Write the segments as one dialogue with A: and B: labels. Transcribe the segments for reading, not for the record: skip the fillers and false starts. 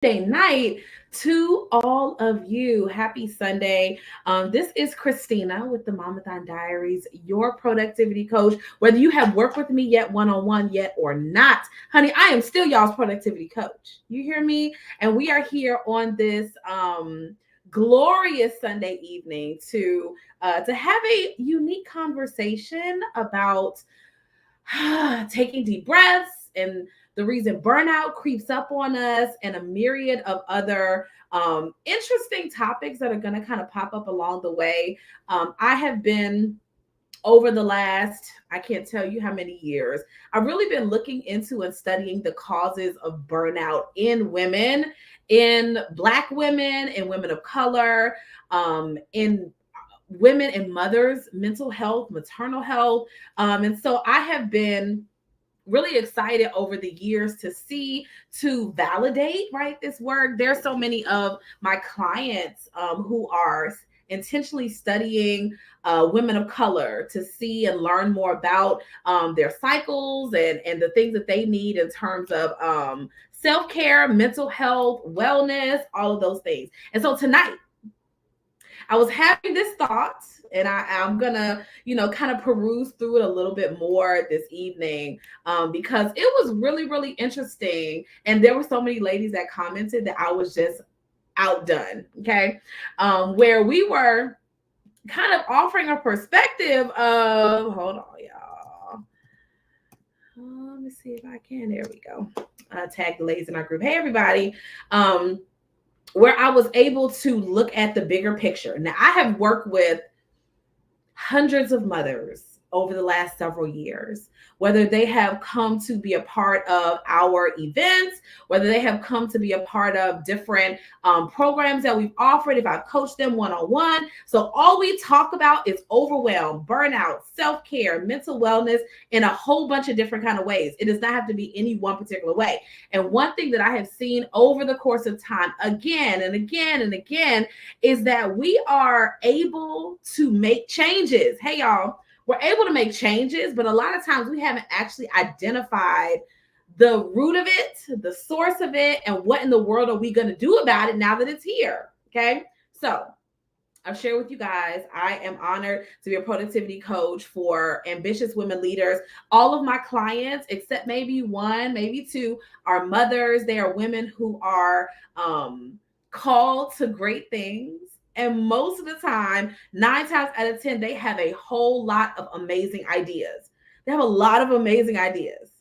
A: Sunday night to all of you. Happy Sunday. This is Christina with the Mamathon Diaries, your productivity coach. Whether you have worked with me yet one on one yet or not, honey, I am still y'all's productivity coach. You hear me? And we are here on this glorious Sunday evening to have a unique conversation about taking deep breaths and the reason burnout creeps up on us and a myriad of other interesting topics that are going to kind of pop up along the way. I have been over the last, I can't tell you how many years, I've really been looking into and studying the causes of burnout in women, in Black women, in women of color, in women and mothers, mental health, maternal health. And so I have been really excited over the years to validate, right, this work. There's so many of my clients who are intentionally studying women of color to see and learn more about their cycles and the things that they need in terms of self-care, mental health, wellness, all of those things. And so tonight I was having this thought, and I'm gonna, kind of peruse through it a little bit more this evening, because it was really, really interesting. And there were so many ladies that commented that I was just outdone. Okay. Where we were kind of offering a perspective of, hold on, y'all. Let me see if I can. There we go. Tag the ladies in our group. Hey, everybody. Where I was able to look at the bigger picture. Now, I have worked with hundreds of mothers over the last several years, whether they have come to be a part of our events, whether they have come to be a part of different programs that we've offered, if I've coached them one-on-one. So all we talk about is overwhelm, burnout, self-care, mental wellness in a whole bunch of different kind of ways. It does not have to be any one particular way. And one thing that I have seen over the course of time, again and again and again, is that we are able to make changes. Hey, y'all. We're able to make changes, but a lot of times we haven't actually identified the root of it, the source of it, and what in the world are we going to do about it now that it's here. Okay. So I've shared with you guys, I am honored to be a productivity coach for ambitious women leaders. All of my clients, except maybe one, maybe two, are mothers. They are women who are called to great things. And most of the time, 9 times out of 10, they have a whole lot of amazing ideas. They have a lot of amazing ideas.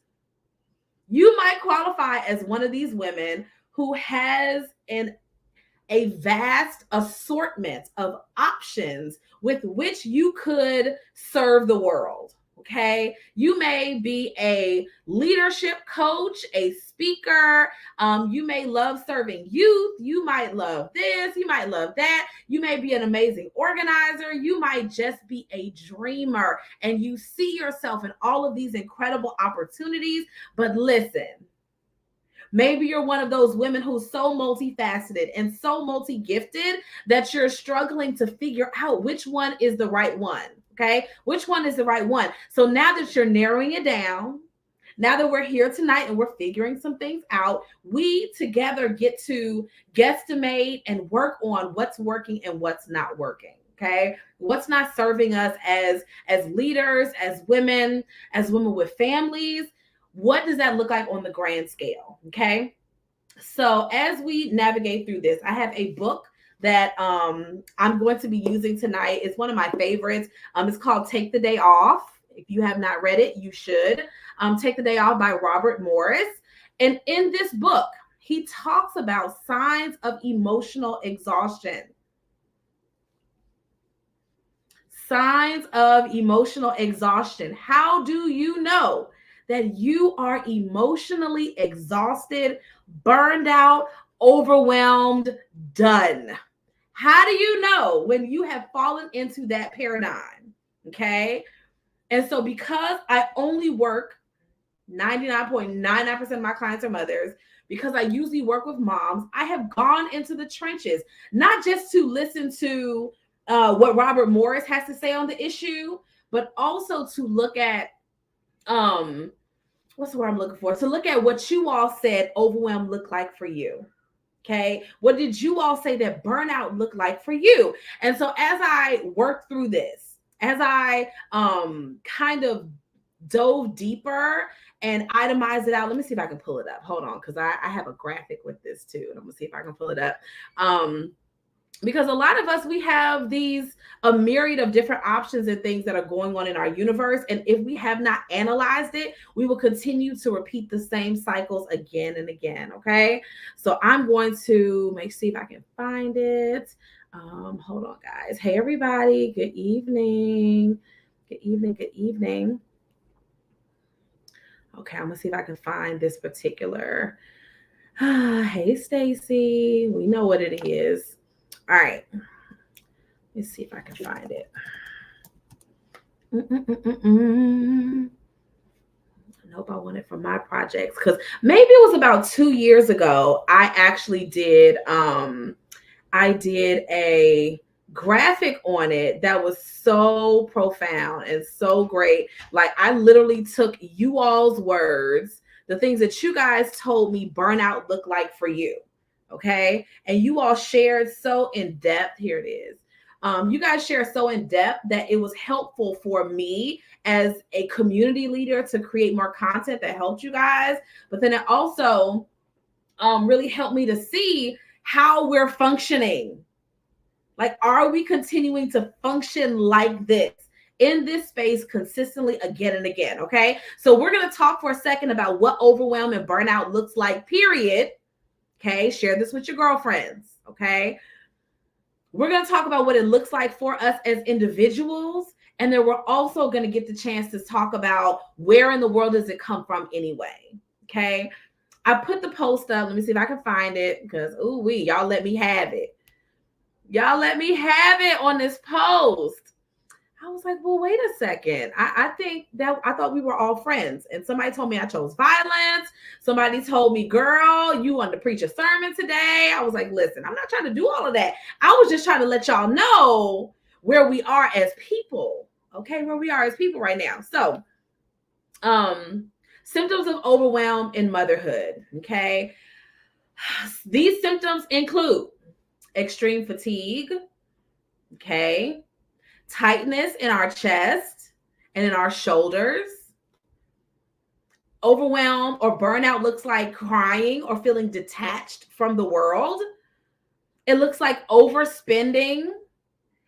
A: You might qualify as one of these women who has a vast assortment of options with which you could serve the world. Okay. You may be a leadership coach, a speaker. You may love serving youth. You might love this. You might love that. You may be an amazing organizer. You might just be a dreamer and you see yourself in all of these incredible opportunities. But listen, maybe you're one of those women who's so multifaceted and so multi-gifted that you're struggling to figure out which one is the right one. Okay. Which one is the right one? So now that you're narrowing it down, now that we're here tonight and we're figuring some things out, we together get to guesstimate and work on what's working and what's not working. Okay. What's not serving us as leaders, as women with families. What does that look like on the grand scale? Okay. So as we navigate through this, I have a book that I'm going to be using tonight. It's one of my favorites. It's called Take the Day Off. If you have not read it, you should. Take the Day Off by Robert Morris. And in this book, he talks about signs of emotional exhaustion. Signs of emotional exhaustion. How do you know that you are emotionally exhausted, burned out, overwhelmed, done? How do you know when you have fallen into that paradigm? Okay. And so because I only work 99.99% of my clients are mothers, because I usually work with moms, I have gone into the trenches, not just to listen to what Robert Morris has to say on the issue, but also to look at what's the word I'm looking for? To look at what you all said overwhelm look like for you. Okay. What did you all say that burnout looked like for you? And so as I worked through this, as I kind of dove deeper and itemized it out, let me see if I can pull it up. Hold on, because I have a graphic with this too. And I'm gonna see if I can pull it up. Because a lot of us, we have these a myriad of different options and things that are going on in our universe, and if we have not analyzed it, we will continue to repeat the same cycles again and again. Okay, so I'm going to see if I can find it. Hold on, guys. Hey everybody, good evening. Good evening. Okay, I'm gonna see if I can find this particular. Hey Stacy, we know what it is. All right. Let's see if I can find it. Nope, I want it from my projects, because maybe it was about 2 years ago. I did a graphic on it that was so profound and so great. Like, I literally took you all's words, the things that you guys told me burnout looked like for you. Okay. And you all shared so in depth. Here it is. You guys share so in depth that it was helpful for me as a community leader to create more content that helped you guys. But then it also really helped me to see how we're functioning. Like, are we continuing to function like this in this space consistently again and again? Okay. So we're going to talk for a second about what overwhelm and burnout looks like, period. Okay. Share this with your girlfriends. Okay. We're going to talk about what it looks like for us as individuals. And then we're also going to get the chance to talk about where in the world does it come from anyway. Okay. I put the post up. Let me see if I can find it, because, y'all let me have it. Y'all let me have it on this post. I was like, well, wait a second. I think that I thought we were all friends. And somebody told me I chose violence. Somebody told me, girl, you wanted to preach a sermon today. I was like, listen, I'm not trying to do all of that. I was just trying to let y'all know where we are as people. Okay, where we are as people right now. So, symptoms of overwhelm in motherhood. Okay. These symptoms include extreme fatigue. Okay. Tightness in our chest and in our shoulders. Overwhelm or burnout looks like crying or feeling detached from the world. It looks like overspending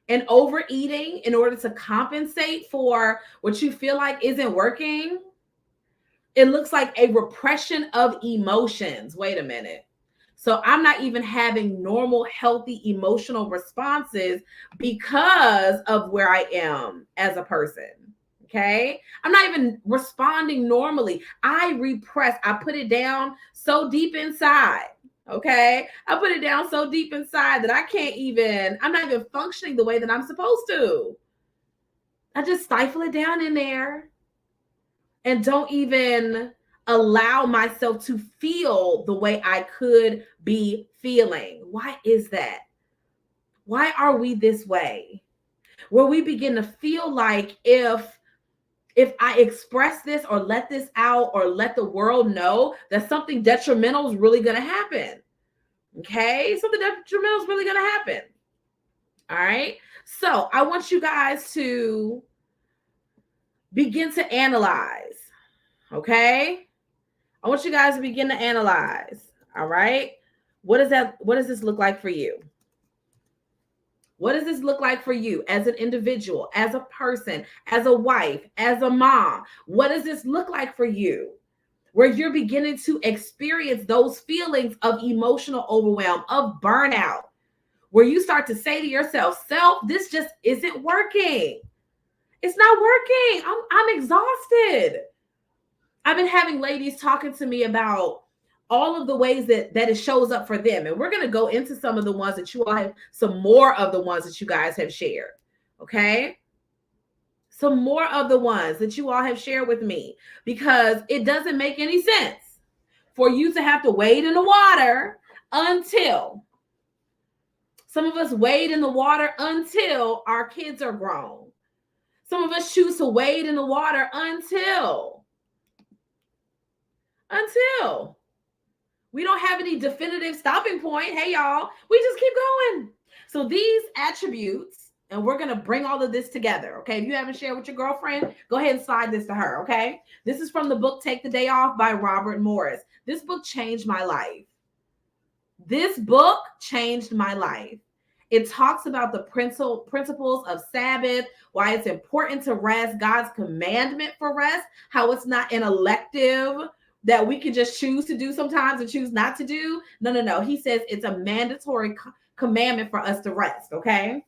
A: and overeating in order to compensate for what you feel like isn't working. It looks like a repression of emotions. Wait a minute. So I'm not even having normal, healthy emotional responses because of where I am as a person. Okay. I'm not even responding normally. I repress, I put it down so deep inside. Okay. I put it down so deep inside that I'm not even functioning the way that I'm supposed to. I just stifle it down in there and don't even allow myself to feel the way I could be feeling. Why is that? Why are we this way? Where we begin to feel like if I express this or let this out or let the world know, that something detrimental is really going to happen. Okay? Something detrimental is really going to happen. All right? So I want you guys to begin to analyze. Okay? I want you guys to begin to analyze. All right. What does this look like for you? What does this look like for you as an individual, as a person, as a wife, as a mom? What does this look like for you? Where you're beginning to experience those feelings of emotional overwhelm, of burnout, where you start to say to yourself, self, this just isn't working. It's not working. I'm exhausted. I've been having ladies talking to me about all of the ways that it shows up for them. And we're going to go into some of the ones that you all have, some more of the ones that you guys have shared. Okay. Some more of the ones that you all have shared with me, because it doesn't make any sense for you to have to wade in the water until some of us wade in the water until our kids are grown. Some of us choose to wade in the water until We don't have any definitive stopping point. Hey, y'all, we just keep going. So these attributes, and we're going to bring all of this together. Okay. If you haven't shared with your girlfriend, go ahead and slide this to her. Okay. This is from the book Take the Day Off by Robert Morris. This book changed my life. This book changed my life. It talks about the principles of Sabbath, why it's important to rest, God's commandment for rest, how it's not an elective that we can just choose to do sometimes and choose not to do. No. He says it's a mandatory commandment for us to rest, okay?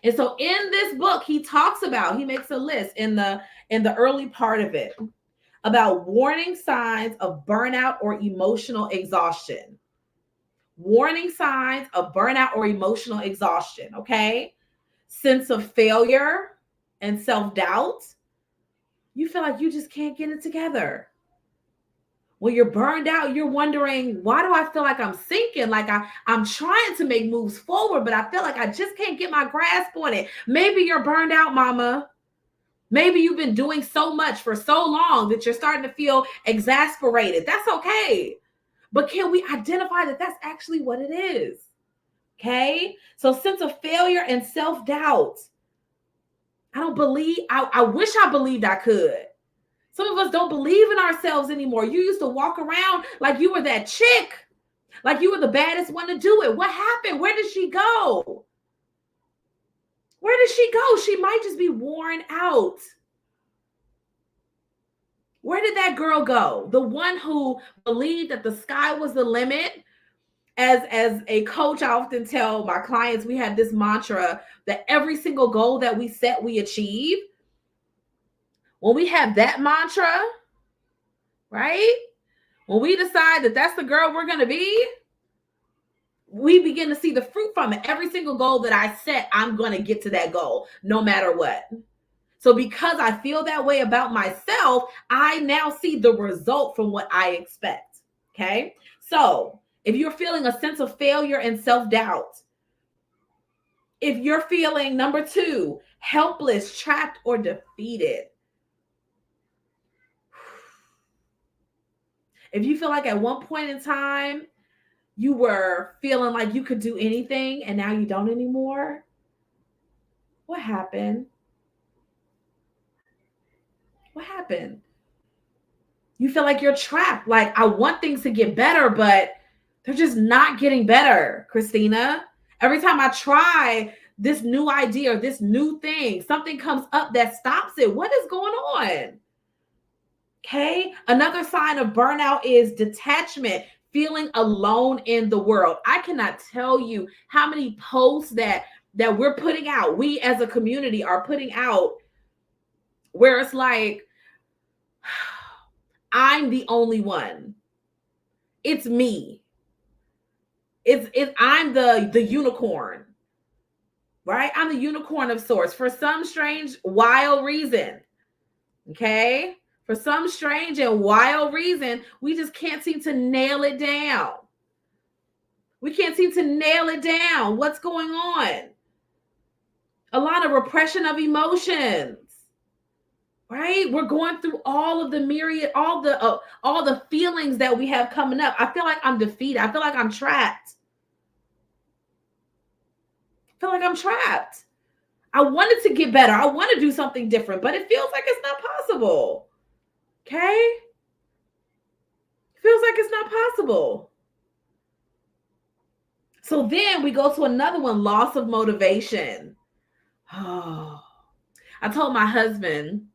A: And so in this book, he makes a list in the early part of it about warning signs of burnout or emotional exhaustion. Warning signs of burnout or emotional exhaustion, okay? Sense of failure and self-doubt. You feel like you just can't get it together. When you're burned out, you're wondering, why do I feel like I'm sinking? Like I'm trying to make moves forward, but I feel like I just can't get my grasp on it. Maybe you're burned out, mama. Maybe you've been doing so much for so long that you're starting to feel exasperated. That's okay. But can we identify that that's actually what it is? Okay. So sense of failure and self-doubt. I wish I believed I could. Some of us don't believe in ourselves anymore. You used to walk around like you were that chick, like you were the baddest one to do it. What happened? Where did she go? Where did she go? She might just be worn out. Where did that girl go? The one who believed that the sky was the limit. As a coach, I often tell my clients, we have this mantra that every single goal that we set, we achieve. When we have that mantra, right? When we decide that that's the girl we're going to be, we begin to see the fruit from it. Every single goal that I set, I'm going to get to that goal no matter what. So because I feel that way about myself, I now see the result from what I expect. Okay. So if you're feeling a sense of failure and self-doubt, if you're feeling, number 2, helpless, trapped, or defeated, if you feel like at one point in time you were feeling like you could do anything and now you don't anymore, what happened? What happened? You feel like you're trapped. Like, I want things to get better, but they're just not getting better, Christina. Every time I try this new idea or this new thing, something comes up that stops it. What is going on? Okay. Another sign of burnout is detachment, feeling alone in the world. I cannot tell you how many posts that we're putting out, we as a community are putting out, where it's like, I'm the only one. It's me. I'm the unicorn, right? I'm the unicorn of sorts for some strange, wild reason. Okay. For some strange and wild reason, we just can't seem to nail it down. We can't seem to nail it down. What's going on? A lot of repression of emotions, right? We're going through all of the myriad, all the feelings that we have coming up. I feel like I'm defeated. I feel like I'm trapped. I feel like I'm trapped. I wanted to get better. I want to do something different, but it feels like it's not possible. Okay? It feels like it's not possible. So then we go to another one, loss of motivation. Oh, I told my husband,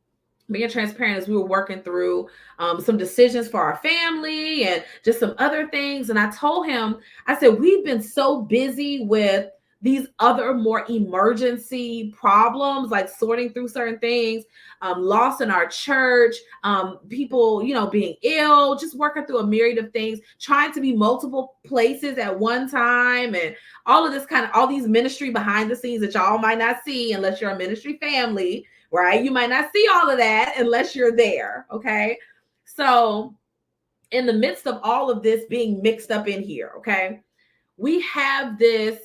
A: being transparent, as we were working through some decisions for our family and just some other things. And I told him, I said, we've been so busy with these other more emergency problems, like sorting through certain things, loss in our church, people, being ill, just working through a myriad of things, trying to be multiple places at one time, and all of this all these ministry behind the scenes that y'all might not see unless you're a ministry family, right? You might not see all of that unless you're there, okay? So in the midst of all of this being mixed up in here, okay, we have this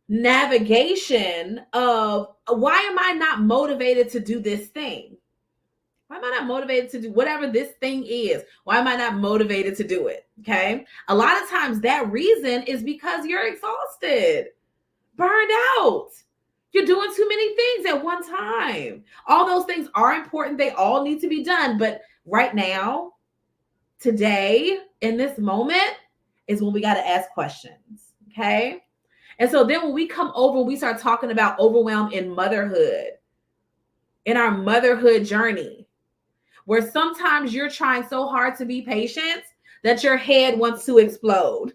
A: navigation of, why am I not motivated to do this thing? Why am I not motivated to do whatever this thing is? Why am I not motivated to do it? Okay. A lot of times that reason is because you're exhausted, burned out. You're doing too many things at one time. All those things are important. They all need to be done. But right now, today, in this moment, is when we got to ask questions. Okay. And so then when we come over, we start talking about overwhelm in motherhood, in our motherhood journey, where sometimes you're trying so hard to be patient that your head wants to explode.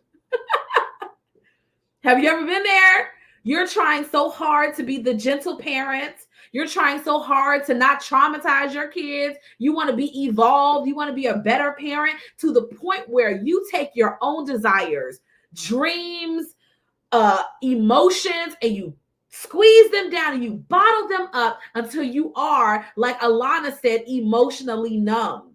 A: Have you ever been there? You're trying so hard to be the gentle parent. You're trying so hard to not traumatize your kids. You want to be evolved. You want to be a better parent to the point where you take your own desires, dreams, emotions, and you squeeze them down and you bottle them up until you are, like Alana said, emotionally numb.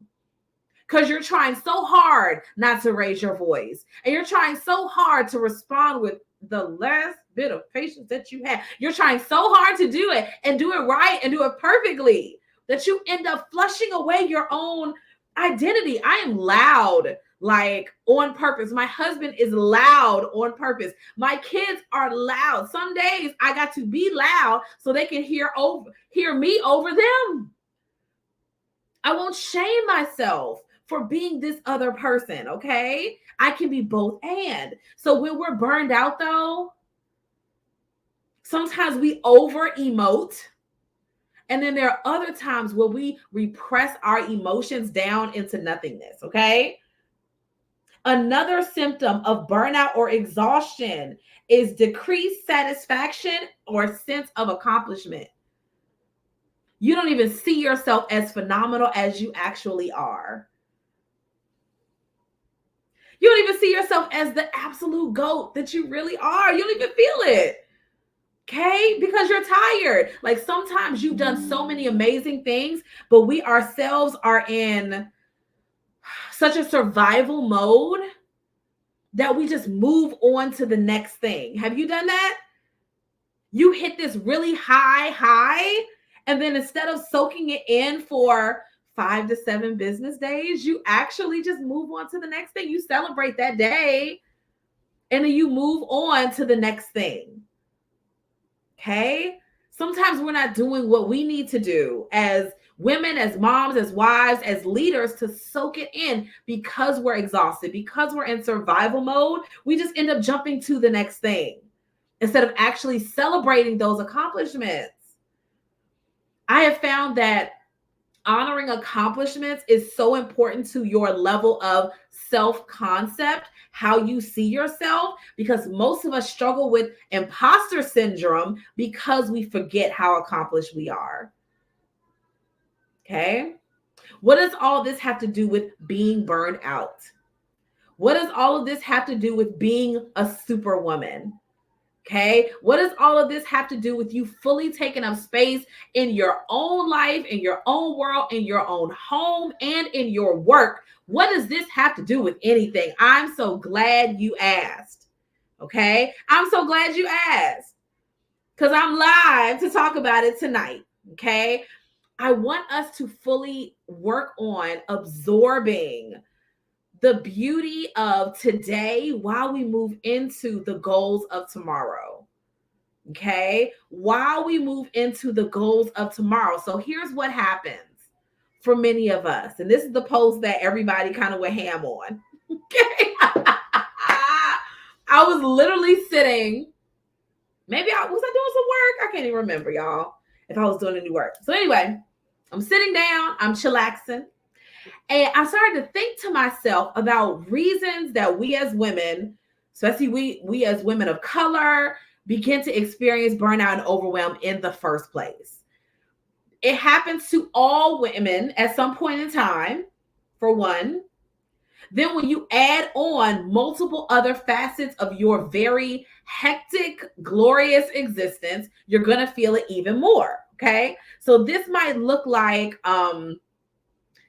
A: Because you're trying so hard not to raise your voice. And you're trying so hard to respond with the last bit of patience that you have. You're trying so hard to do it and do it right and do it perfectly that you end up flushing away your own identity. I am loud, like on purpose. My husband is loud on purpose. My kids are loud. Some days I got to be loud so they can hear me over them. I won't shame myself for being this other person, okay? I can be both and. So when we're burned out though, sometimes we over emote. And then there are other times where we repress our emotions down into nothingness, okay? Another symptom of burnout or exhaustion is decreased satisfaction or sense of accomplishment. You don't even see yourself as phenomenal as you actually are. You don't even see yourself as the absolute GOAT that you really are. You don't even feel it. Okay? Because you're tired. Like sometimes you've done so many amazing things, but we ourselves are in such a survival mode that we just move on to the next thing. Have you done that? You hit this really high, and then instead of soaking it in for 5 to 7 business days, you actually just move on to the next thing. You celebrate that day, and then you move on to the next thing. Okay? Sometimes we're not doing what we need to do as women, as moms, as wives, as leaders to soak it in because we're exhausted, because we're in survival mode. We just end up jumping to the next thing instead of actually celebrating those accomplishments. I have found that honoring accomplishments is so important to your level of self-concept, how you see yourself, because most of us struggle with imposter syndrome because we forget how accomplished we are. Okay? What does all this have to do with being burned out? What does all of this have to do with being a superwoman? Okay. What does all of this have to do with you fully taking up space in your own life, in your own world, in your own home, and in your work? What does this have to do with anything? I'm so glad you asked. Okay. I'm so glad you asked because I'm live to talk about it tonight. Okay. I want us to fully work on absorbing the beauty of today while we move into the goals of tomorrow. Okay? While we move into the goals of tomorrow. So here's what happens for many of us. And this is the post that everybody kind of went ham on. Okay? I was literally sitting. Maybe was I doing some work? I can't even remember, y'all, if I was doing any work. So anyway, I'm sitting down. I'm chillaxing. And I started to think to myself about reasons that we as women, especially we as women of color, begin to experience burnout and overwhelm in the first place. It happens to all women at some point in time, for one. Then when you add on multiple other facets of your very hectic, glorious existence, you're going to feel it even more, okay? So this might look like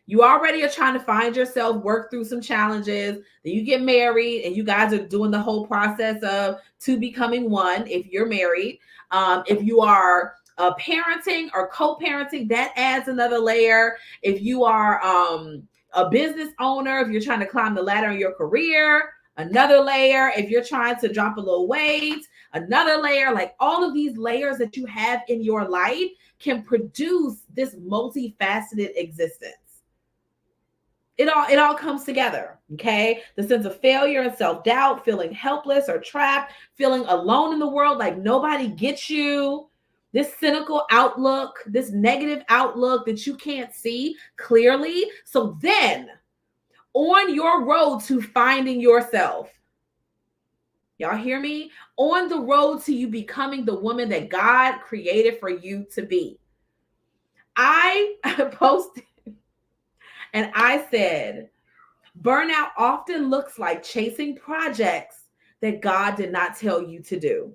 A: you already are trying to find yourself, work through some challenges. Then you get married and you guys are doing the whole process of two becoming one if you're married. If you are parenting or co-parenting, that adds another layer. If you are a business owner, if you're trying to climb the ladder in your career, another layer. If you're trying to drop a little weight, another layer. Like all of these layers that you have in your life can produce this multifaceted existence. It all comes together, okay? The sense of failure and self-doubt, feeling helpless or trapped, feeling alone in the world, like nobody gets you. This cynical outlook, this negative outlook that you can't see clearly. So then, on your road to finding yourself, y'all hear me? On the road to you becoming the woman that God created for you to be. I posted and I said, burnout often looks like chasing projects that God did not tell you to do.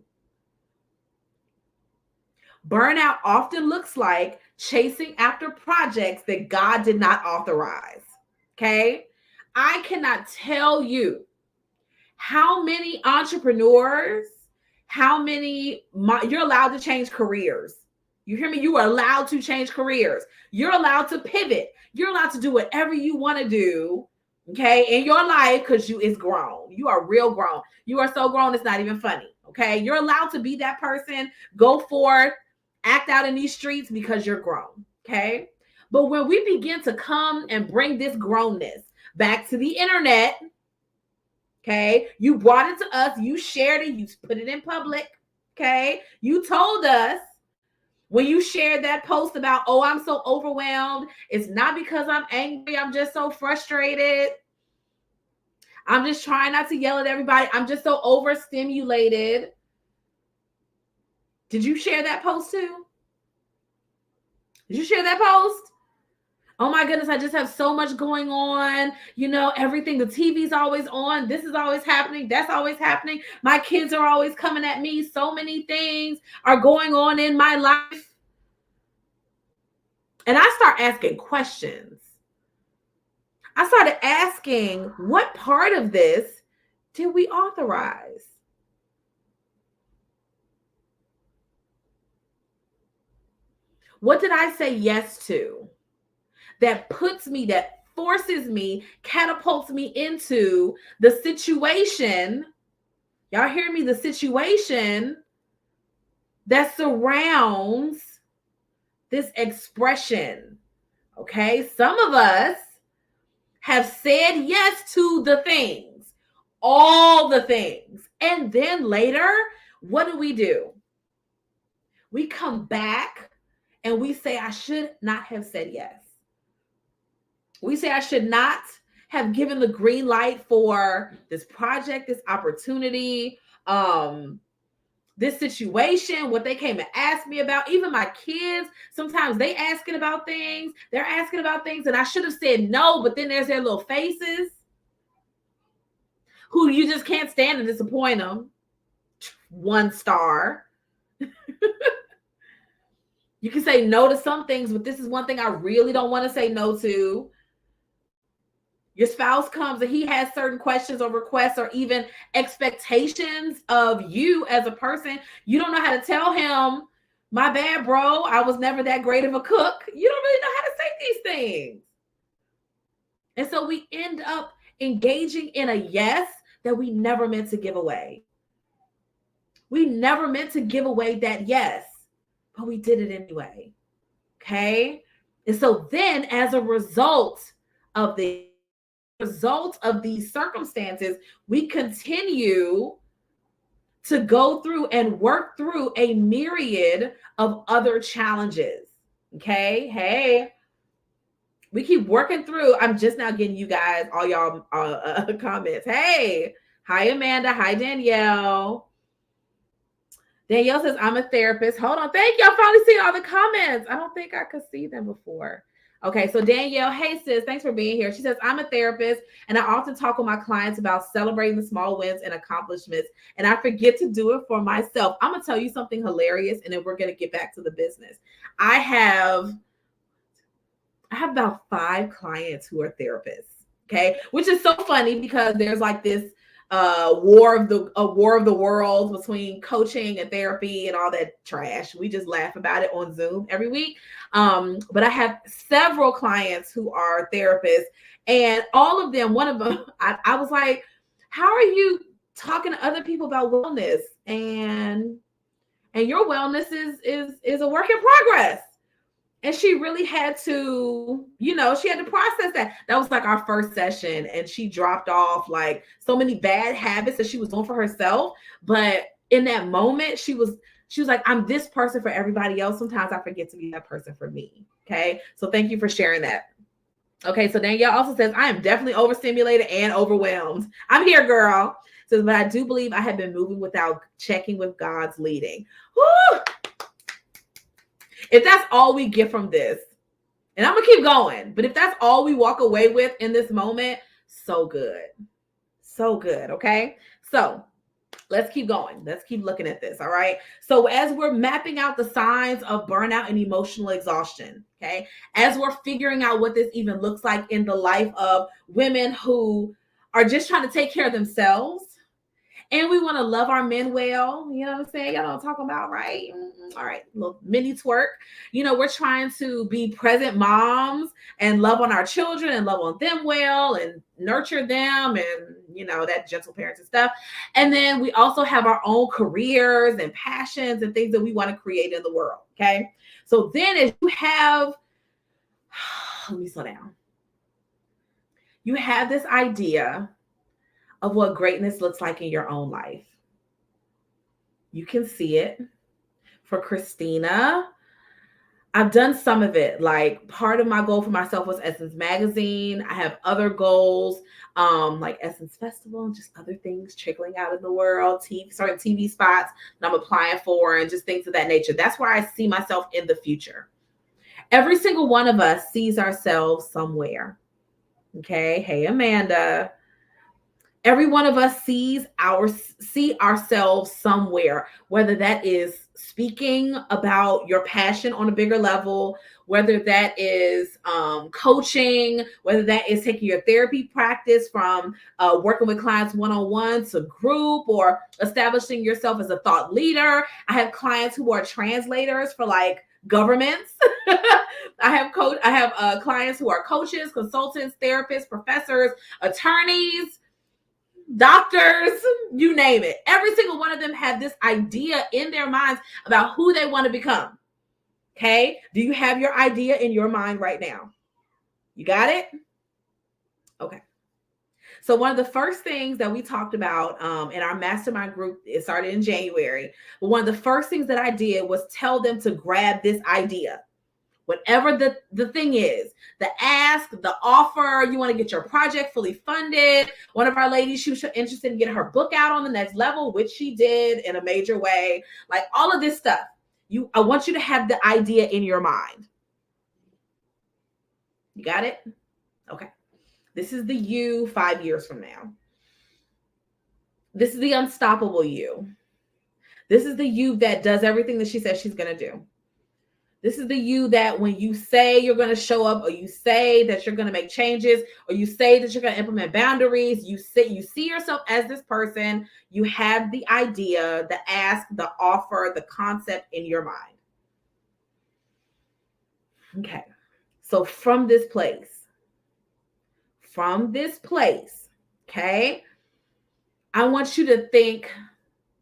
A: Burnout often looks like chasing after projects that God did not authorize. Okay? I cannot tell you how many entrepreneurs, you're allowed to change careers. You hear me? You are allowed to change careers. You're allowed to pivot. You're allowed to do whatever you want to do, okay, in your life, because it's grown. You are real grown. You are so grown, it's not even funny, okay? You're allowed to be that person, go forth, act out in these streets because you're grown, okay? But when we begin to come and bring this grownness back to the internet, okay, you brought it to us, you shared it, you put it in public, okay? You told us when you shared that post about, oh, I'm so overwhelmed. It's not because I'm angry. I'm just so frustrated. I'm just trying not to yell at everybody. I'm just so overstimulated. Did you share that post too? Did you share that post? Oh my goodness, I just have so much going on. You know, everything, the TV's always on. This is always happening. That's always happening. My kids are always coming at me. So many things are going on in my life. And I start asking questions. I started asking, what part of this did we authorize? What did I say yes to? That forces me, catapults me into the situation. Y'all hear me? The situation that surrounds this expression. Okay. Some of us have said yes to the things, all the things. And then later, what do? We come back and we say, I should not have said yes. We say I should not have given the green light for this project, this opportunity, this situation, what they came and asked me about. Even my kids, sometimes they asking about things. They're asking about things and I should have said no, but then there's their little faces who you just can't stand to disappoint them. 1 star. You can say no to some things, but this is one thing I really don't want to say no to. Your spouse comes and he has certain questions or requests or even expectations of you as a person. You don't know how to tell him, my bad, bro. I was never that great of a cook. You don't really know how to say these things. And so we end up engaging in a yes that we never meant to give away. We never meant to give away that yes, but we did it anyway. Okay. And so then as a result of these circumstances, we continue to go through and work through a myriad of other challenges. Okay. Hey, we keep working through. I'm just now getting you guys, all y'all comments. Hey, hi, Amanda. Hi, Danielle. Danielle says, I'm a therapist. Hold on. Thank y'all. Finally seeing all the comments. I don't think I could see them before. Okay, so Danielle, hey sis, thanks for being here. She says, I'm a therapist and I often talk with my clients about celebrating the small wins and accomplishments, and I forget to do it for myself. I'm going to tell you something hilarious, and then we're going to get back to the business. I have about 5 clients who are therapists, okay, which is so funny because there's like this war of the worlds between coaching and therapy and all that trash. We just laugh about it on Zoom every week. But I have several clients who are therapists, and all of them, one of them, I was like, how are you talking to other people about wellness? And your wellness is a work in progress. And she really had to, she had to process that. That was like our first session, and she dropped off like so many bad habits that she was doing for herself. But in that moment, she was like, I'm this person for everybody else. Sometimes I forget to be that person for me. Okay. So thank you for sharing that. Okay, so Danielle also says, I am definitely overstimulated and overwhelmed. I'm here, girl. Says, but I do believe I have been moving without checking with God's leading. Woo! If that's all we get from this, and I'm going to keep going, but if that's all we walk away with in this moment, so good. So good, okay? So let's keep going. Let's keep looking at this, all right? So as we're mapping out the signs of burnout and emotional exhaustion, okay, as we're figuring out what this even looks like in the life of women who are just trying to take care of themselves, and we want to love our men well. You know what I'm saying? Y'all know what I'm talking about, right? All right, little mini twerk. We're trying to be present moms and love on our children and love on them well and nurture them and, that gentle parenting stuff. And then we also have our own careers and passions and things that we want to create in the world, okay? So then as you have, let me slow down. You have this idea of what greatness looks like in your own life. You can see it. For Christina, I've done some of it. Like part of my goal for myself was Essence Magazine. I have other goals, like Essence Festival and just other things trickling out in the world, certain TV spots that I'm applying for and just things of that nature. That's where I see myself in the future. Every single one of us sees ourselves somewhere. Okay. Hey, Amanda. Every one of us see ourselves somewhere, whether that is speaking about your passion on a bigger level, whether that is coaching, whether that is taking your therapy practice from working with clients one-on-one to group, or establishing yourself as a thought leader. I have clients who are translators for like governments. I have clients who are coaches, consultants, therapists, professors, attorneys, doctors, you name it. Every single one of them have this idea in their minds about who they want to become. Okay. Do you have your idea in your mind right now? You got it? Okay. So one of the first things that we talked about in our mastermind group, it started in January, but one of the first things that I did was tell them to grab this idea. Whatever the thing is, the ask, the offer, you want to get your project fully funded. One of our ladies, she was interested in getting her book out on the next level, which she did in a major way. Like all of this stuff. I want you to have the idea in your mind. You got it? Okay. This is the you 5 years from now. This is the unstoppable you. This is the you that does everything that she says she's going to do. This is the you that when you say you're going to show up, or you say that you're going to make changes, or you say that you're going to implement boundaries, you see yourself as this person. You have the idea, the ask, the offer, the concept in your mind. Okay. So from this place, okay, I want you to think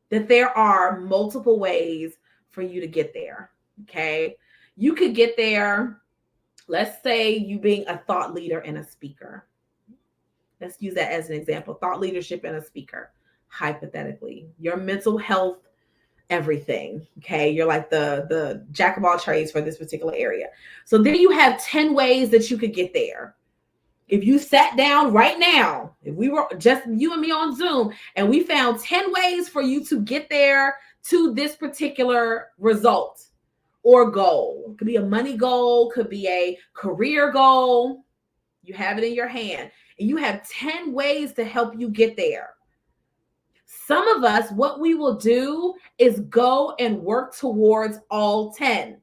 A: that there are multiple ways for you to get there. Okay. You could get there, let's say you being a thought leader and a speaker. Let's use that as an example. Thought leadership and a speaker, hypothetically. Your mental health, everything. Okay. You're like the jack of all trades for this particular area. So then you have 10 ways that you could get there. If you sat down right now, if we were just you and me on Zoom, and we found 10 ways for you to get there to this particular result or goal. Could be a money goal, could be a career goal. You have it in your hand, and you have 10 ways to help you get there. Some of us, what we will do is go and work towards all 10.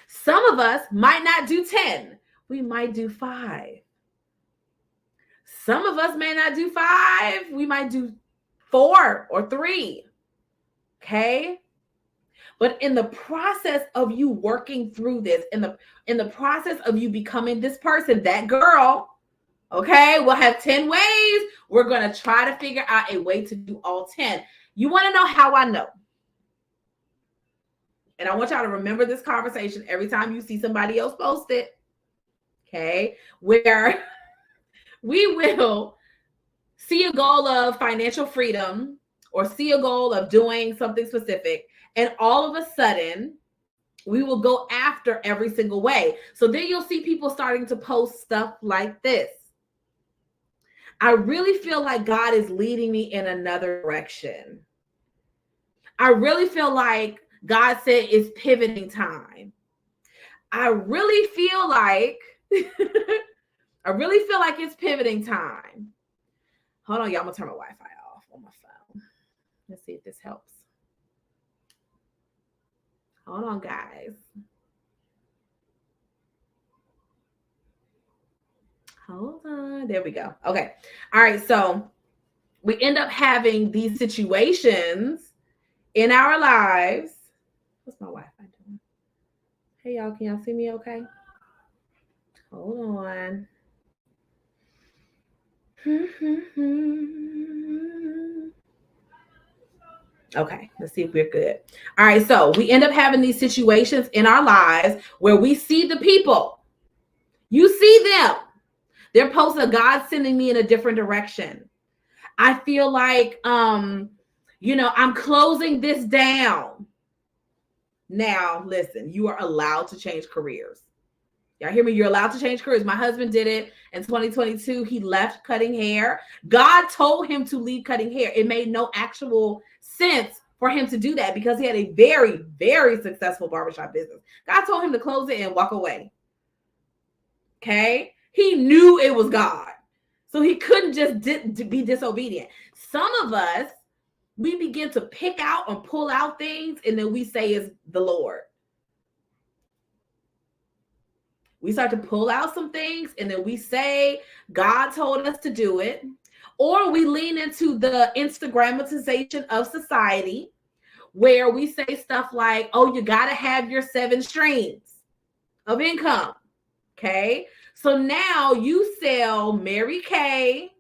A: Some of us might not do 10. We might do 5. Some of us may not do 5. We might do 4 or 3. Okay. But in the process of you working through this, in the process of you becoming this person, that girl, okay, we'll have 10 ways. We're going to try to figure out a way to do all 10. You want to know how I know? And I want y'all to remember this conversation every time you see somebody else post it. Okay. Where we will see a goal of financial freedom or see a goal of doing something specific. And all of a sudden, we will go after every single way. So then you'll see people starting to post stuff like this. I really feel like God is leading me in another direction. I really feel like God said it's pivoting time. I really feel like it's pivoting time. Hold on, y'all. I'm gonna turn my Wi-Fi off on my phone. Let's see if this helps. Hold on, guys. Hold on. There we go. Okay. All right. So we end up having these situations in our lives. What's my Wi-Fi doing? Hey, y'all. Can y'all see me okay? Hold on. Okay, let's see if we're good. All right, so we end up having these situations in our lives where we see the people. You see them. They're posting, God sending me in a different direction. I feel like, I'm closing this down. Now, listen, you are allowed to change careers. Y'all hear me? You're allowed to change careers. My husband did it in 2022. He left cutting hair. God told him to leave cutting hair. It made no actual sense for him to do that because he had a very, very successful barbershop business. God told him to close it and walk away. Okay? He knew it was God. So he couldn't just be disobedient. Some of us, we begin to pick out and pull out things and then we say it's the Lord. We start to pull out some things and then we say, God told us to do it. Or we lean into the Instagrammatization of society where we say stuff like, oh, you got to have your 7 streams of income. Okay. So now you sell Mary Kay.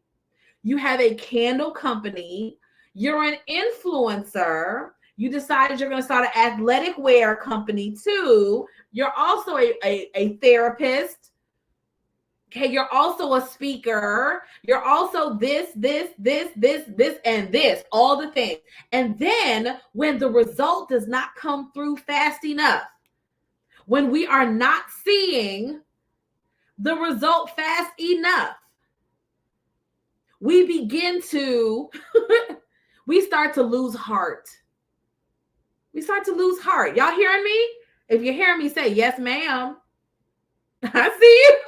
A: You have a candle company. You're an influencer. You decided you're going to start an athletic wear company too. You're also a therapist. Okay, you're also a speaker. You're also this, and this, all the things. And then when the result does not come through fast enough, when we are not seeing the result fast enough, we begin to, we start to lose heart. We start to lose heart. Y'all hearing me? If you're hearing me, say, yes, ma'am. I see you.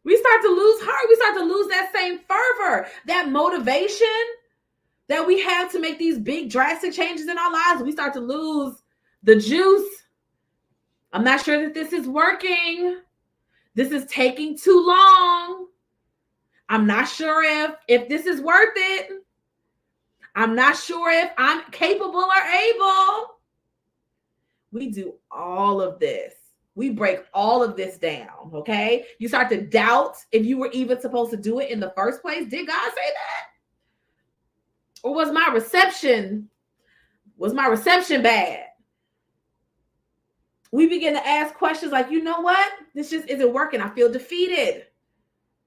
A: We start to lose heart. We start to lose that same fervor, that motivation that we have to make these big drastic changes in our lives. We start to lose the juice. I'm not sure that this is working. This is taking too long. I'm not sure if this is worth it. I'm not sure if I'm capable or able. We do all of this. We break all of this down, okay? You start to doubt if you were even supposed to do it in the first place. Did God say that? Or was my reception bad? We begin to ask questions like, you know what? This just isn't working. I feel defeated.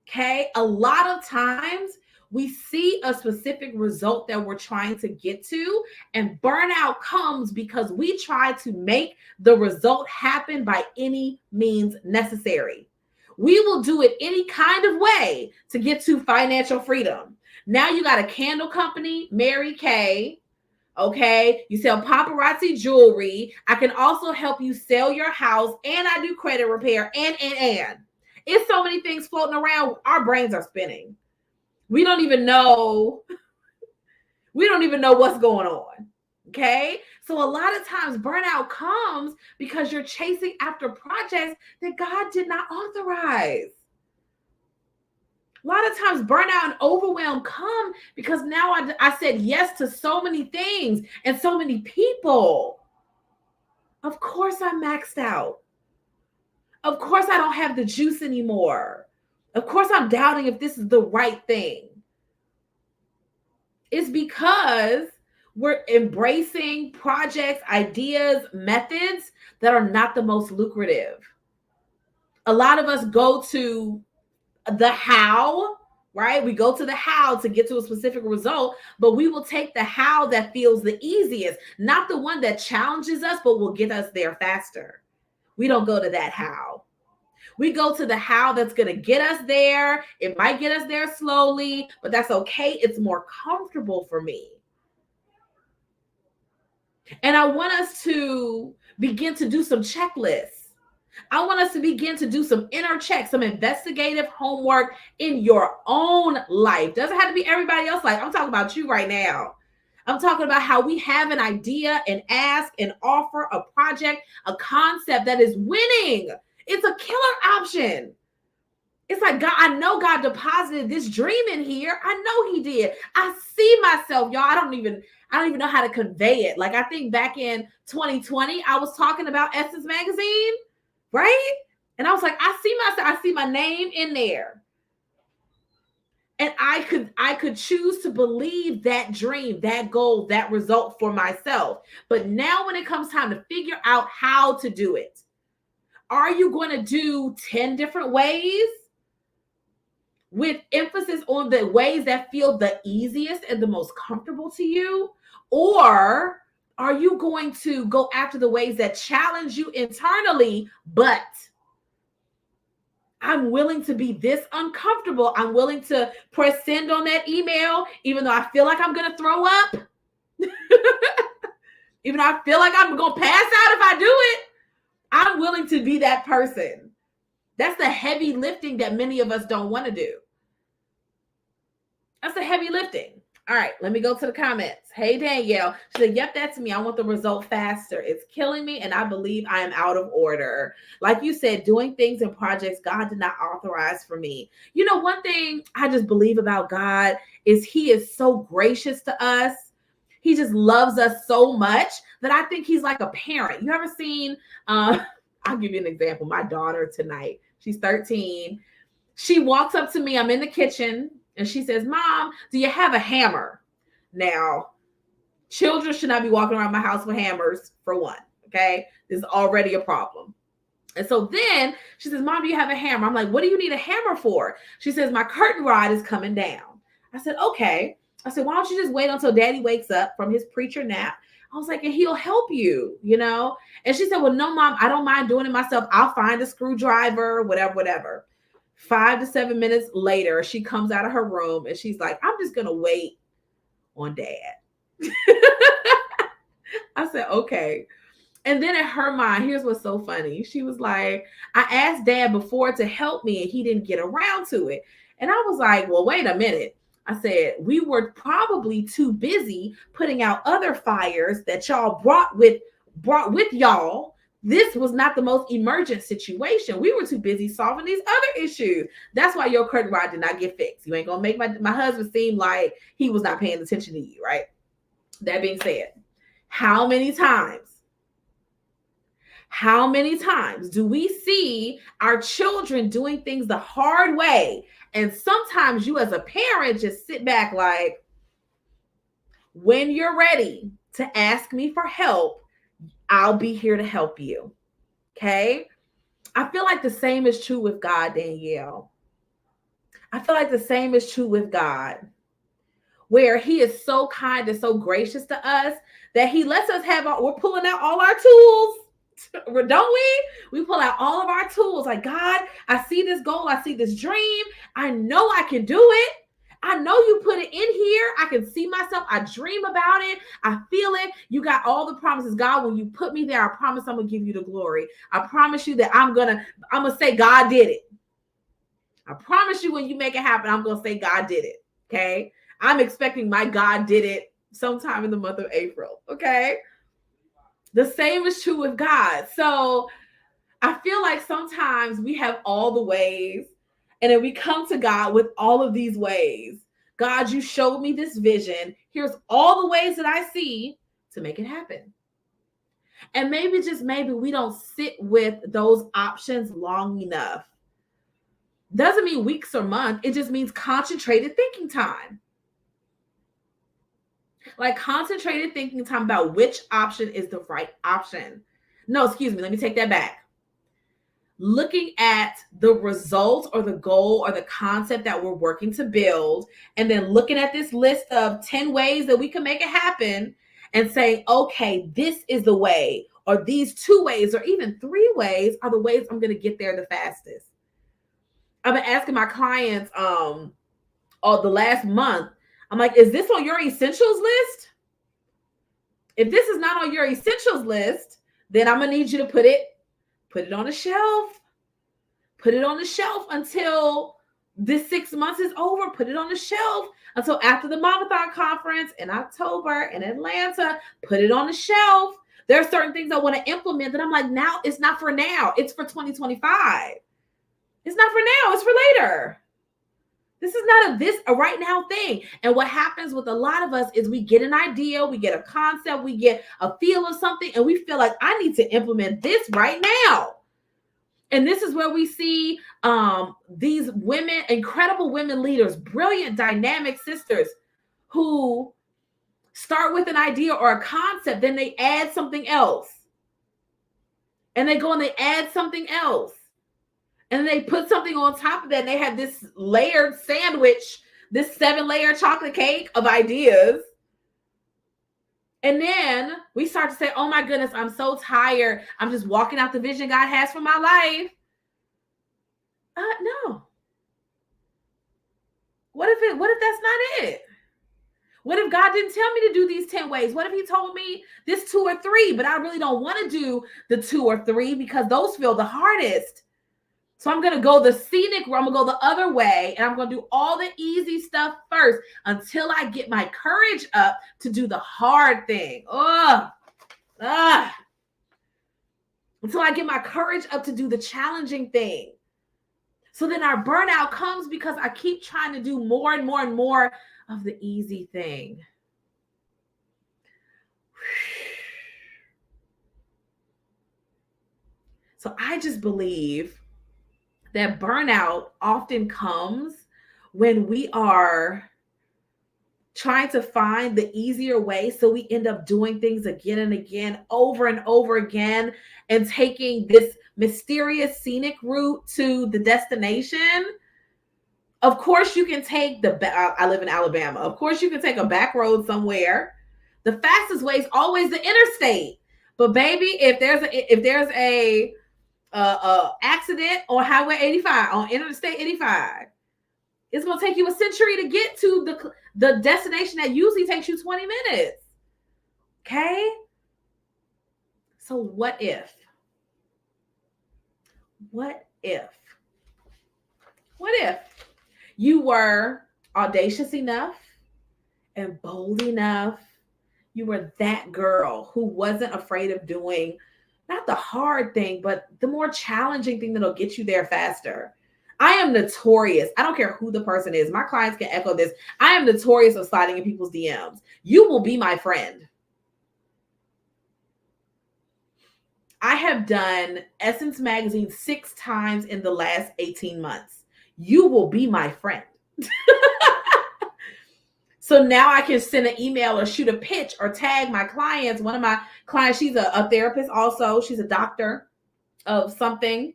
A: Okay? A lot of times we see a specific result that we're trying to get to, and burnout comes because we try to make the result happen by any means necessary. We will do it any kind of way to get to financial freedom. Now you got a candle company, Mary Kay. Okay, you sell paparazzi jewelry. I can also help you sell your house, and I do credit repair, and. It's so many things floating around. Our brains are spinning. We don't even know what's going on. Okay. So a lot of times burnout comes because you're chasing after projects that God did not authorize. A lot of times burnout and overwhelm come because now I said yes to so many things and so many people. Of course I'm maxed out. Of course I don't have the juice anymore. Of course I'm doubting if this is the right thing. It's because we're embracing projects, ideas, methods that are not the most lucrative. A lot of us go to the how, right? We go to the how to get to a specific result, but we will take the how that feels the easiest, not the one that challenges us, but will get us there faster. We don't go to that how. We go to the how that's going to get us there. It might get us there slowly, but that's okay. It's more comfortable for me. And I want us to begin to do some checklists. I want us to begin to do some inner checks, some investigative homework in your own life. Doesn't have to be everybody else's life. I'm talking about you right now. I'm talking about how we have an idea, an ask, an offer, a project, a concept that is winning. It's a killer option. It's like, God, I know God deposited this dream in here. I know he did. I see myself, y'all. I don't even know how to convey it. Like, I think back in 2020, I was talking about Essence Magazine, right? And I was like, I see myself. I see my name in there. And I could choose to believe that dream, that goal, that result for myself. But now when it comes time to figure out how to do it, are you going to do 10 different ways with emphasis on the ways that feel the easiest and the most comfortable to you? Or are you going to go after the ways that challenge you internally, but I'm willing to be this uncomfortable. I'm willing to press send on that email, even though I feel like I'm going to throw up. Even though I feel like I'm going to pass out if I do it. I'm willing to be that person. That's the heavy lifting that many of us don't want to do. That's the heavy lifting. All right, let me go to the comments. Hey, Danielle. She said, yep, that's me. I want the result faster. It's killing me, and I believe I am out of order. Like you said, doing things and projects God did not authorize for me. You know, one thing I just believe about God is he is so gracious to us. He just loves us so much that I think he's like a parent. You ever seen, I'll give you an example. My daughter tonight, she's 13. She walks up to me. I'm in the kitchen. And she says, Mom, do you have a hammer? Now, children should not be walking around my house with hammers, for one. Okay. This is already a problem. And so then she says, Mom, do you have a hammer? I'm like, what do you need a hammer for? She says, my curtain rod is coming down. I said, okay. I said, why don't you just wait until Daddy wakes up from his preacher nap? I was like, and he'll help you, you know? And she said, well, no, Mom, I don't mind doing it myself. I'll find a screwdriver, whatever. 5 to 7 minutes later, she comes out of her room and she's like, I'm just going to wait on Dad. I said, okay. And then in her mind, here's what's so funny. She was like, I asked Dad before to help me and he didn't get around to it. And I was like, well, wait a minute. I said, we were probably too busy putting out other fires that y'all brought with y'all. This was not the most emergent situation. We were too busy solving these other issues. That's why your curtain rod did not get fixed. You ain't going to make my husband seem like he was not paying attention to you, right? That being said, how many times do we see our children doing things the hard way? And sometimes you as a parent just sit back like, when you're ready to ask me for help, I'll be here to help you. Okay. I feel like the same is true with God, Danielle. I feel like the same is true with God, where he is so kind and so gracious to us that he lets us we're pulling out all our tools. Don't we? We pull out all of our tools. Like, God, I see this goal. I see this dream. I know I can do it. I know you put it in here. I can see myself. I dream about it. I feel it. You got all the promises. God, when you put me there, I promise I'm going to give you the glory. I promise you that I'm going to say God did it. I promise you when you make it happen, I'm going to say God did it. Okay. I'm expecting my God did it sometime in the month of April. Okay. The same is true with God. So I feel like sometimes we have all the ways And then we come to God with all of these ways. God, you showed me this vision. Here's all the ways that I see to make it happen. And maybe, just maybe, we don't sit with those options long enough. Doesn't mean weeks or months. It just means concentrated thinking time. Like concentrated thinking time about which option is the right option. No, excuse me. Let me take that back. Looking at the result or the goal or the concept that we're working to build, and then looking at this list of 10 ways that we can make it happen and saying, okay, this is the way, or these 2 ways, or even 3 ways are the ways I'm going to get there the fastest. I've been asking my clients the last month, I'm like, is this on your essentials list? If this is not on your essentials list, then I'm going to need you to put it on a shelf. Put it on the shelf until this 6 months is over. Put it on the shelf until after the Mamathon conference in October in Atlanta. Put it on the shelf. There are certain things I want to implement that I'm like, now it's not for now. It's for 2025. It's not for now. It's for later. This is not a right now thing. And what happens with a lot of us is we get an idea, we get a concept, we get a feel of something, and we feel like I need to implement this right now. And this is where we see these women, incredible women leaders, brilliant, dynamic sisters who start with an idea or a concept, then they add something else. And they go and they add something else. And they put something on top of that, and they have this layered sandwich, this 7-layer chocolate cake of ideas. And then we start to say, oh my goodness, I'm so tired. I'm just walking out the vision God has for my life. No. What if that's not it? What if God didn't tell me to do these 10 ways? What if he told me this 2 or 3, but I really don't want to do the 2 or 3 because those feel the hardest. So I'm going to go the scenic route. I'm going to go the other way, and I'm going to do all the easy stuff first until I get my courage up to do the hard thing. Until I get my courage up to do the challenging thing. So then our burnout comes because I keep trying to do more and more and more of the easy thing. So I just believe that burnout often comes when we are trying to find the easier way. So we end up doing things again and again, over and over again, and taking this mysterious scenic route to the destination. Of course, you can take I live in Alabama. Of course, you can take a back road somewhere. The fastest way is always the interstate. But baby, if there's a accident on Highway 85, on Interstate 85, it's going to take you a century to get to the destination that usually takes you 20 minutes. Okay? So what if you were audacious enough and bold enough? You were that girl who wasn't afraid of doing not the hard thing, but the more challenging thing that'll get you there faster. I am notorious. I don't care who the person is. My clients can echo this. I am notorious of sliding in people's DMs. You will be my friend. I have done Essence Magazine 6 times in the last 18 months. You will be my friend. So now I can send an email or shoot a pitch or tag my clients. One of my clients, she's a therapist also. She's a doctor of something.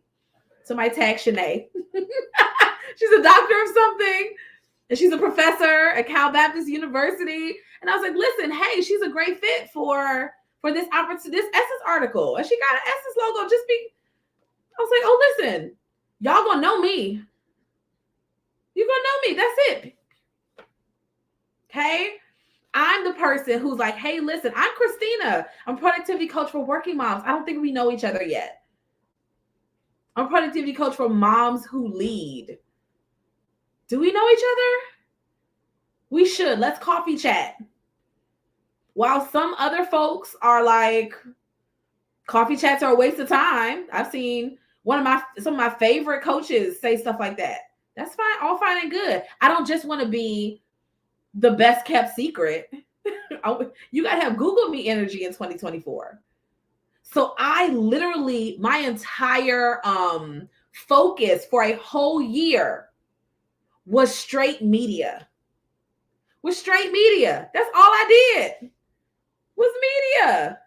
A: Somebody tag Shanae. She's a doctor of something. And she's a professor at Cal Baptist University. And I was like, listen, hey, she's a great fit for this opportunity, this Essence article. And she got an Essence logo. I was like, oh, listen, y'all gonna know me. You're gonna know me. That's it. Okay, I'm the person who's like, hey, listen, I'm Christina. I'm a productivity coach for working moms. I don't think we know each other yet. I'm a productivity coach for moms who lead. Do we know each other? We should. Let's coffee chat. While some other folks are like, coffee chats are a waste of time. I've seen some of my favorite coaches say stuff like that. That's fine. All fine and good. I don't just want to be the best kept secret. You got to have Google me energy in 2024. So I literally, my entire focus for a whole year was straight media. Was straight media. That's all I did. Was media.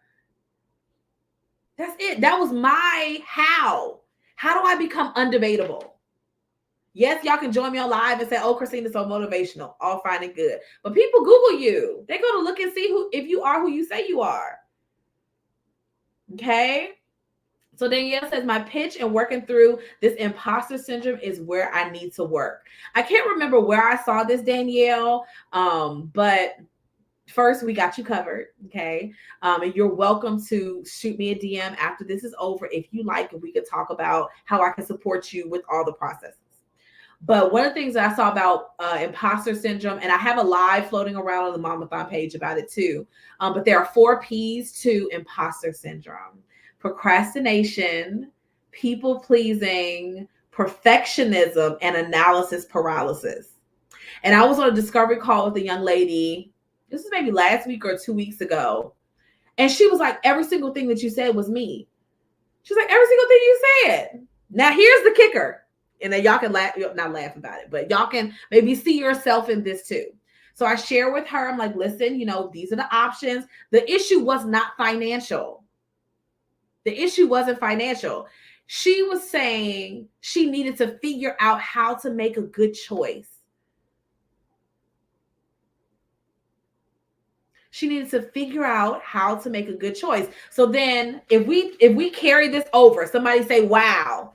A: That's it. That was my how. How do I become undebatable? Yes, y'all can join me on live and say, "Oh, Christina's so motivational." All fine and good. But people Google you. They go to look and see who, if you are who you say you are. Okay. So Danielle says, my pitch and working through this imposter syndrome is where I need to work. I can't remember where I saw this, Danielle, but first, we got you covered, okay? And you're welcome to shoot me a DM after this is over if you like, and we could talk about how I can support you with all the processes. But one of the things that I saw about imposter syndrome, and I have a live floating around on the Mamathon page about it too, but there are 4 P's to imposter syndrome: procrastination, people pleasing, perfectionism, and analysis paralysis. And I was on a discovery call with a young lady. This was maybe last week or 2 weeks ago. And she was like, every single thing that you said was me. She's like, every single thing you said. Now, here's the kicker. And then y'all can laugh, not laugh about it, but y'all can maybe see yourself in this too. So I share with her, I'm like, listen, these are the options. The issue was not financial. The issue wasn't financial. She was saying she needed to figure out how to make a good choice. She needed to figure out how to make a good choice. So then if we carry this over, somebody say, wow.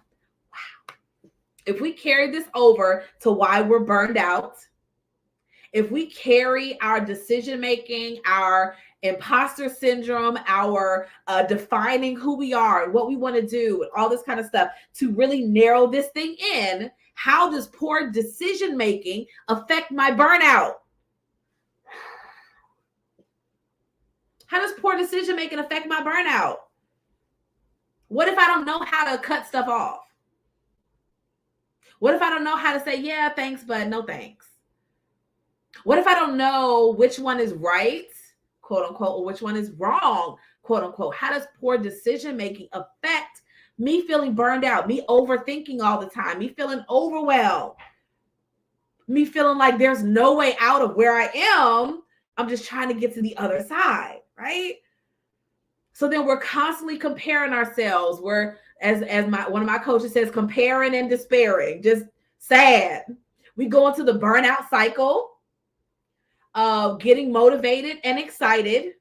A: If we carry this over to why we're burned out, if we carry our decision-making, our imposter syndrome, our defining who we are and what we want to do and all this kind of stuff to really narrow this thing in, how does poor decision-making affect my burnout? How does poor decision-making affect my burnout? What if I don't know how to cut stuff off? What if I don't know how to say, yeah, thanks, but no thanks? What if I don't know which one is right, quote unquote, or which one is wrong, quote unquote? How does poor decision-making affect me feeling burned out, me overthinking all the time, me feeling overwhelmed, me feeling like there's no way out of where I am? I'm just trying to get to the other side, right? So then we're constantly comparing ourselves. We're, as one of my coaches says, comparing and despairing, just sad. We go into the burnout cycle of getting motivated and excited.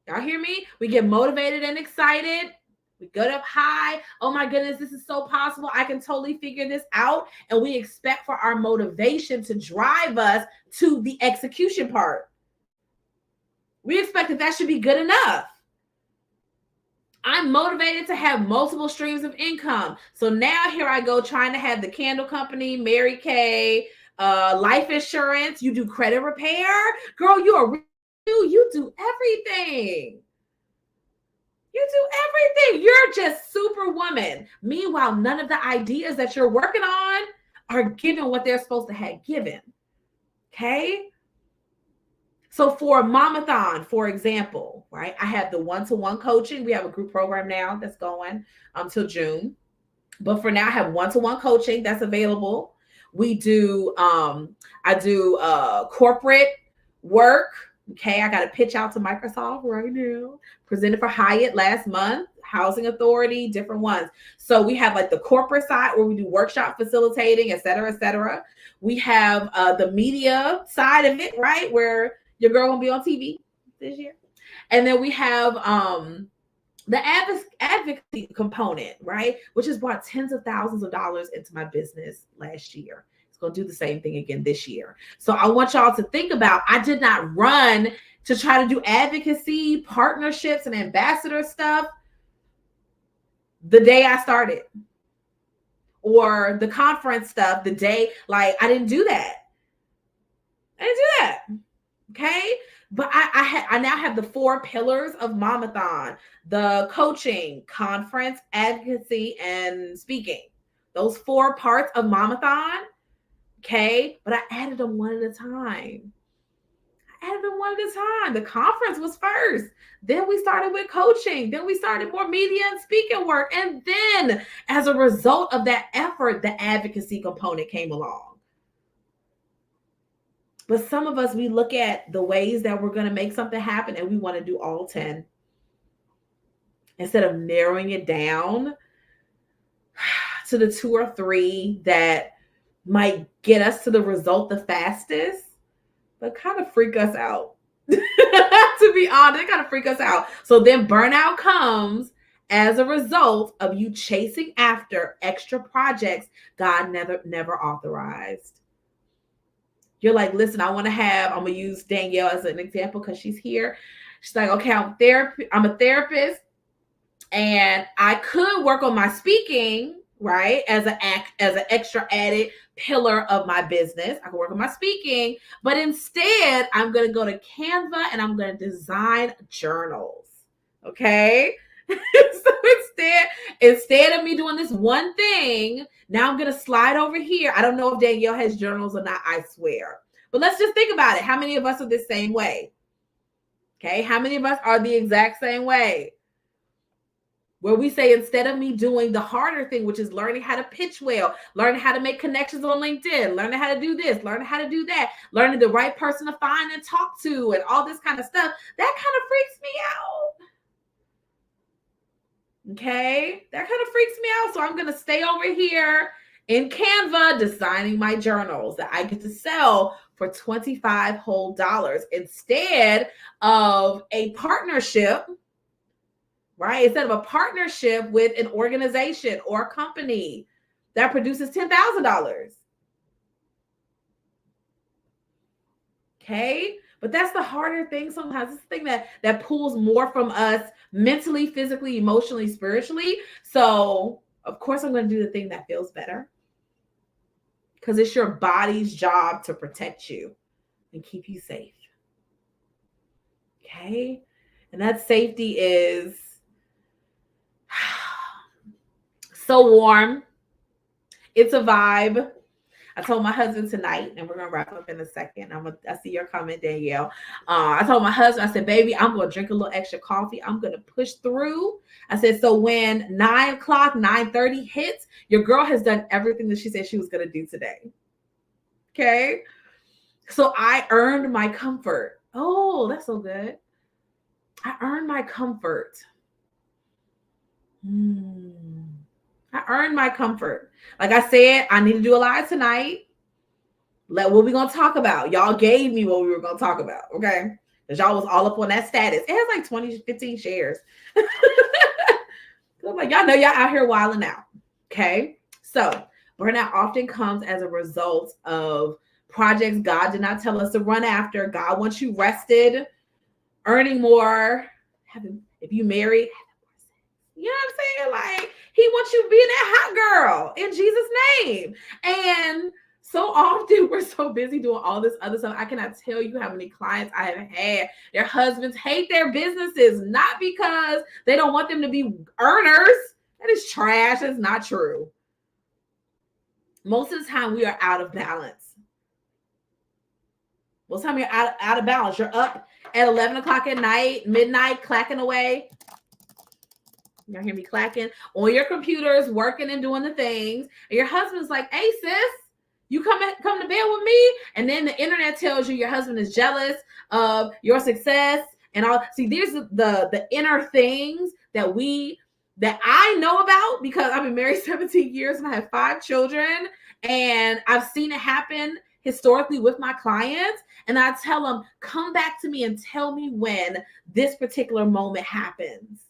A: Y'all hear me? We get motivated and excited. We get up high. Oh my goodness, this is so possible. I can totally figure this out. And we expect for our motivation to drive us to the execution part. We expect that should be good enough. I'm motivated to have multiple streams of income. So now here I go trying to have the candle company, Mary Kay, life insurance. You do credit repair. Girl, you do everything. You do everything. You're just superwoman. Meanwhile, none of the ideas that you're working on are given what they're supposed to have given. Okay? So for Mamathon, for example, right, I have the one-to-one coaching. We have a group program now that's going till June. But for now, I have one-to-one coaching that's available. We do, I do corporate work. Okay, I got a pitch out to Microsoft right now. Presented for Hyatt last month, Housing Authority, different ones. So we have like the corporate side where we do workshop facilitating, et cetera, et cetera. We have the media side of it, right, where your girl gonna be on TV this year. And then we have the advocacy component, right, which has brought tens of thousands of dollars into my business last year. It's going to do the same thing again this year. So I want y'all to think about, I did not run to try to do advocacy, partnerships, and ambassador stuff the day I started, or the conference stuff the day, like I didn't do that. I didn't do that. Okay. But I now have the 4 pillars of Mamathon: the coaching, conference, advocacy, and speaking. Those 4 parts of Mamathon Okay. But I added them one at a time. Added them one at a time. The conference was first. Then we started with coaching. Then we started more media and speaking work. And then, as a result of that effort, the advocacy component came along. But some of us, we look at the ways that we're going to make something happen and we want to do all 10 instead of narrowing it down to the 2 or 3 that might get us to the result the fastest, but kind of freak us out. To be honest, it kind of freak us out. So then burnout comes as a result of you chasing after extra projects God never authorized. You're like, listen, I'm going to use Danielle as an example because she's here. She's like, okay, I'm a therapist and I could work on my speaking, right? As an extra added pillar of my business. I can work on my speaking, but instead I'm going to go to Canva and I'm going to design journals. Okay. So instead of me doing this one thing, now I'm going to slide over here. I don't know if Danielle has journals or not, I swear. But let's just think about it. How many of us are the same way? Okay. How many of us are the exact same way? Where we say, instead of me doing the harder thing, which is learning how to pitch well, learning how to make connections on LinkedIn, learning how to do this, learning how to do that, learning the right person to find and talk to, and all this kind of stuff, that kind of freaks me out. Okay? That kind of freaks me out. So I'm going to stay over here in Canva designing my journals that I get to sell for $25 whole instead of a partnership. Right? Instead of a partnership with an organization or a company that produces $10,000. Okay. But that's the harder thing sometimes. It's the thing that pulls more from us mentally, physically, emotionally, spiritually. So, of course, I'm going to do the thing that feels better because it's your body's job to protect you and keep you safe. Okay. And that safety is so warm. It's a vibe. I told my husband tonight, and we're going to wrap up in a second. I see your comment, Danielle. I told my husband, I said, baby, I'm going to drink a little extra coffee. I'm going to push through. I said, so when 9 o'clock, 9:30 hits, your girl has done everything that she said she was going to do today. Okay. So I earned my comfort. Oh, that's so good. I earned my comfort. I earned my comfort. Like I said, I need to do a live tonight. What we going to talk about? Y'all gave me what we were going to talk about, okay? Because y'all was all up on that status. It has like 20, 15 shares. I'm like, y'all know y'all out here wilding out, okay? So burnout often comes as a result of projects God did not tell us to run after. God wants you rested, earning more. If you married, you know what I'm saying? Like, he wants you being that hot girl in Jesus' name. And so often we're so busy doing all this other stuff. I cannot tell you how many clients I have had. Their husbands hate their businesses, not because they don't want them to be earners. That is trash. That's not true. Most of the time we are out of balance. Most of the time you're out of balance. You're up at 11 o'clock at night, midnight, clacking away. Y'all hear me clacking on your computers, working and doing the things. And your husband's like, hey, sis, you come to bed with me. And then the internet tells you your husband is jealous of your success and all. See, there's the inner things that I know about because I've been married 17 years and I have 5 children. And I've seen it happen historically with my clients. And I tell them, come back to me and tell me when this particular moment happens.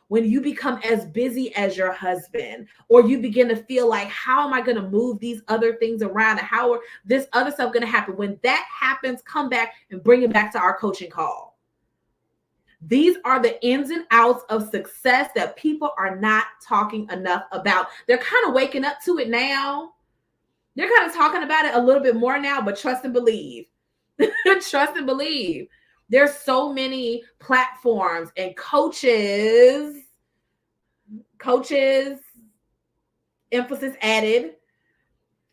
A: When you become as busy as your husband, or you begin to feel like, how am I going to move these other things around? And how are this other stuff going to happen? When that happens, come back and bring it back to our coaching call. These are the ins and outs of success that people are not talking enough about. They're kind of waking up to it now. They're kind of talking about it a little bit more now, but trust and believe. Trust and believe. There's so many platforms and coaches, emphasis added,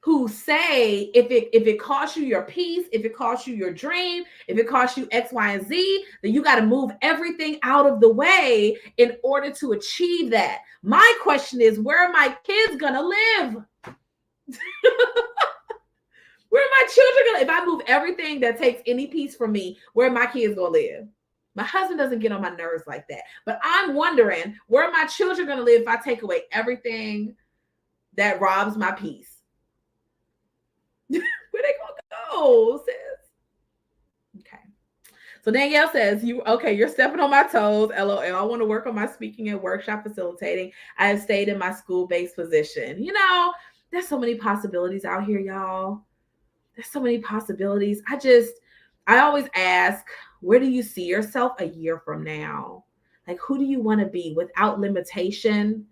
A: who say if it costs you your peace, if it costs you your dream, if it costs you X, Y, and Z, then you got to move everything out of the way in order to achieve that. My question is, where are my kids gonna live? Where are my children gonna? If I move everything that takes any piece from me, where are my kids gonna live? My husband doesn't get on my nerves like that, but I'm wondering where are my children gonna live if I take away everything that robs my peace? Where they gonna go, sis? Okay. So Danielle says, you're stepping on my toes. LOL. I want to work on my speaking and workshop facilitating. I have stayed in my school-based position. There's so many possibilities out here, y'all. There's so many possibilities. I always ask, where do you see yourself a year from now? Like, who do you want to be without limitation?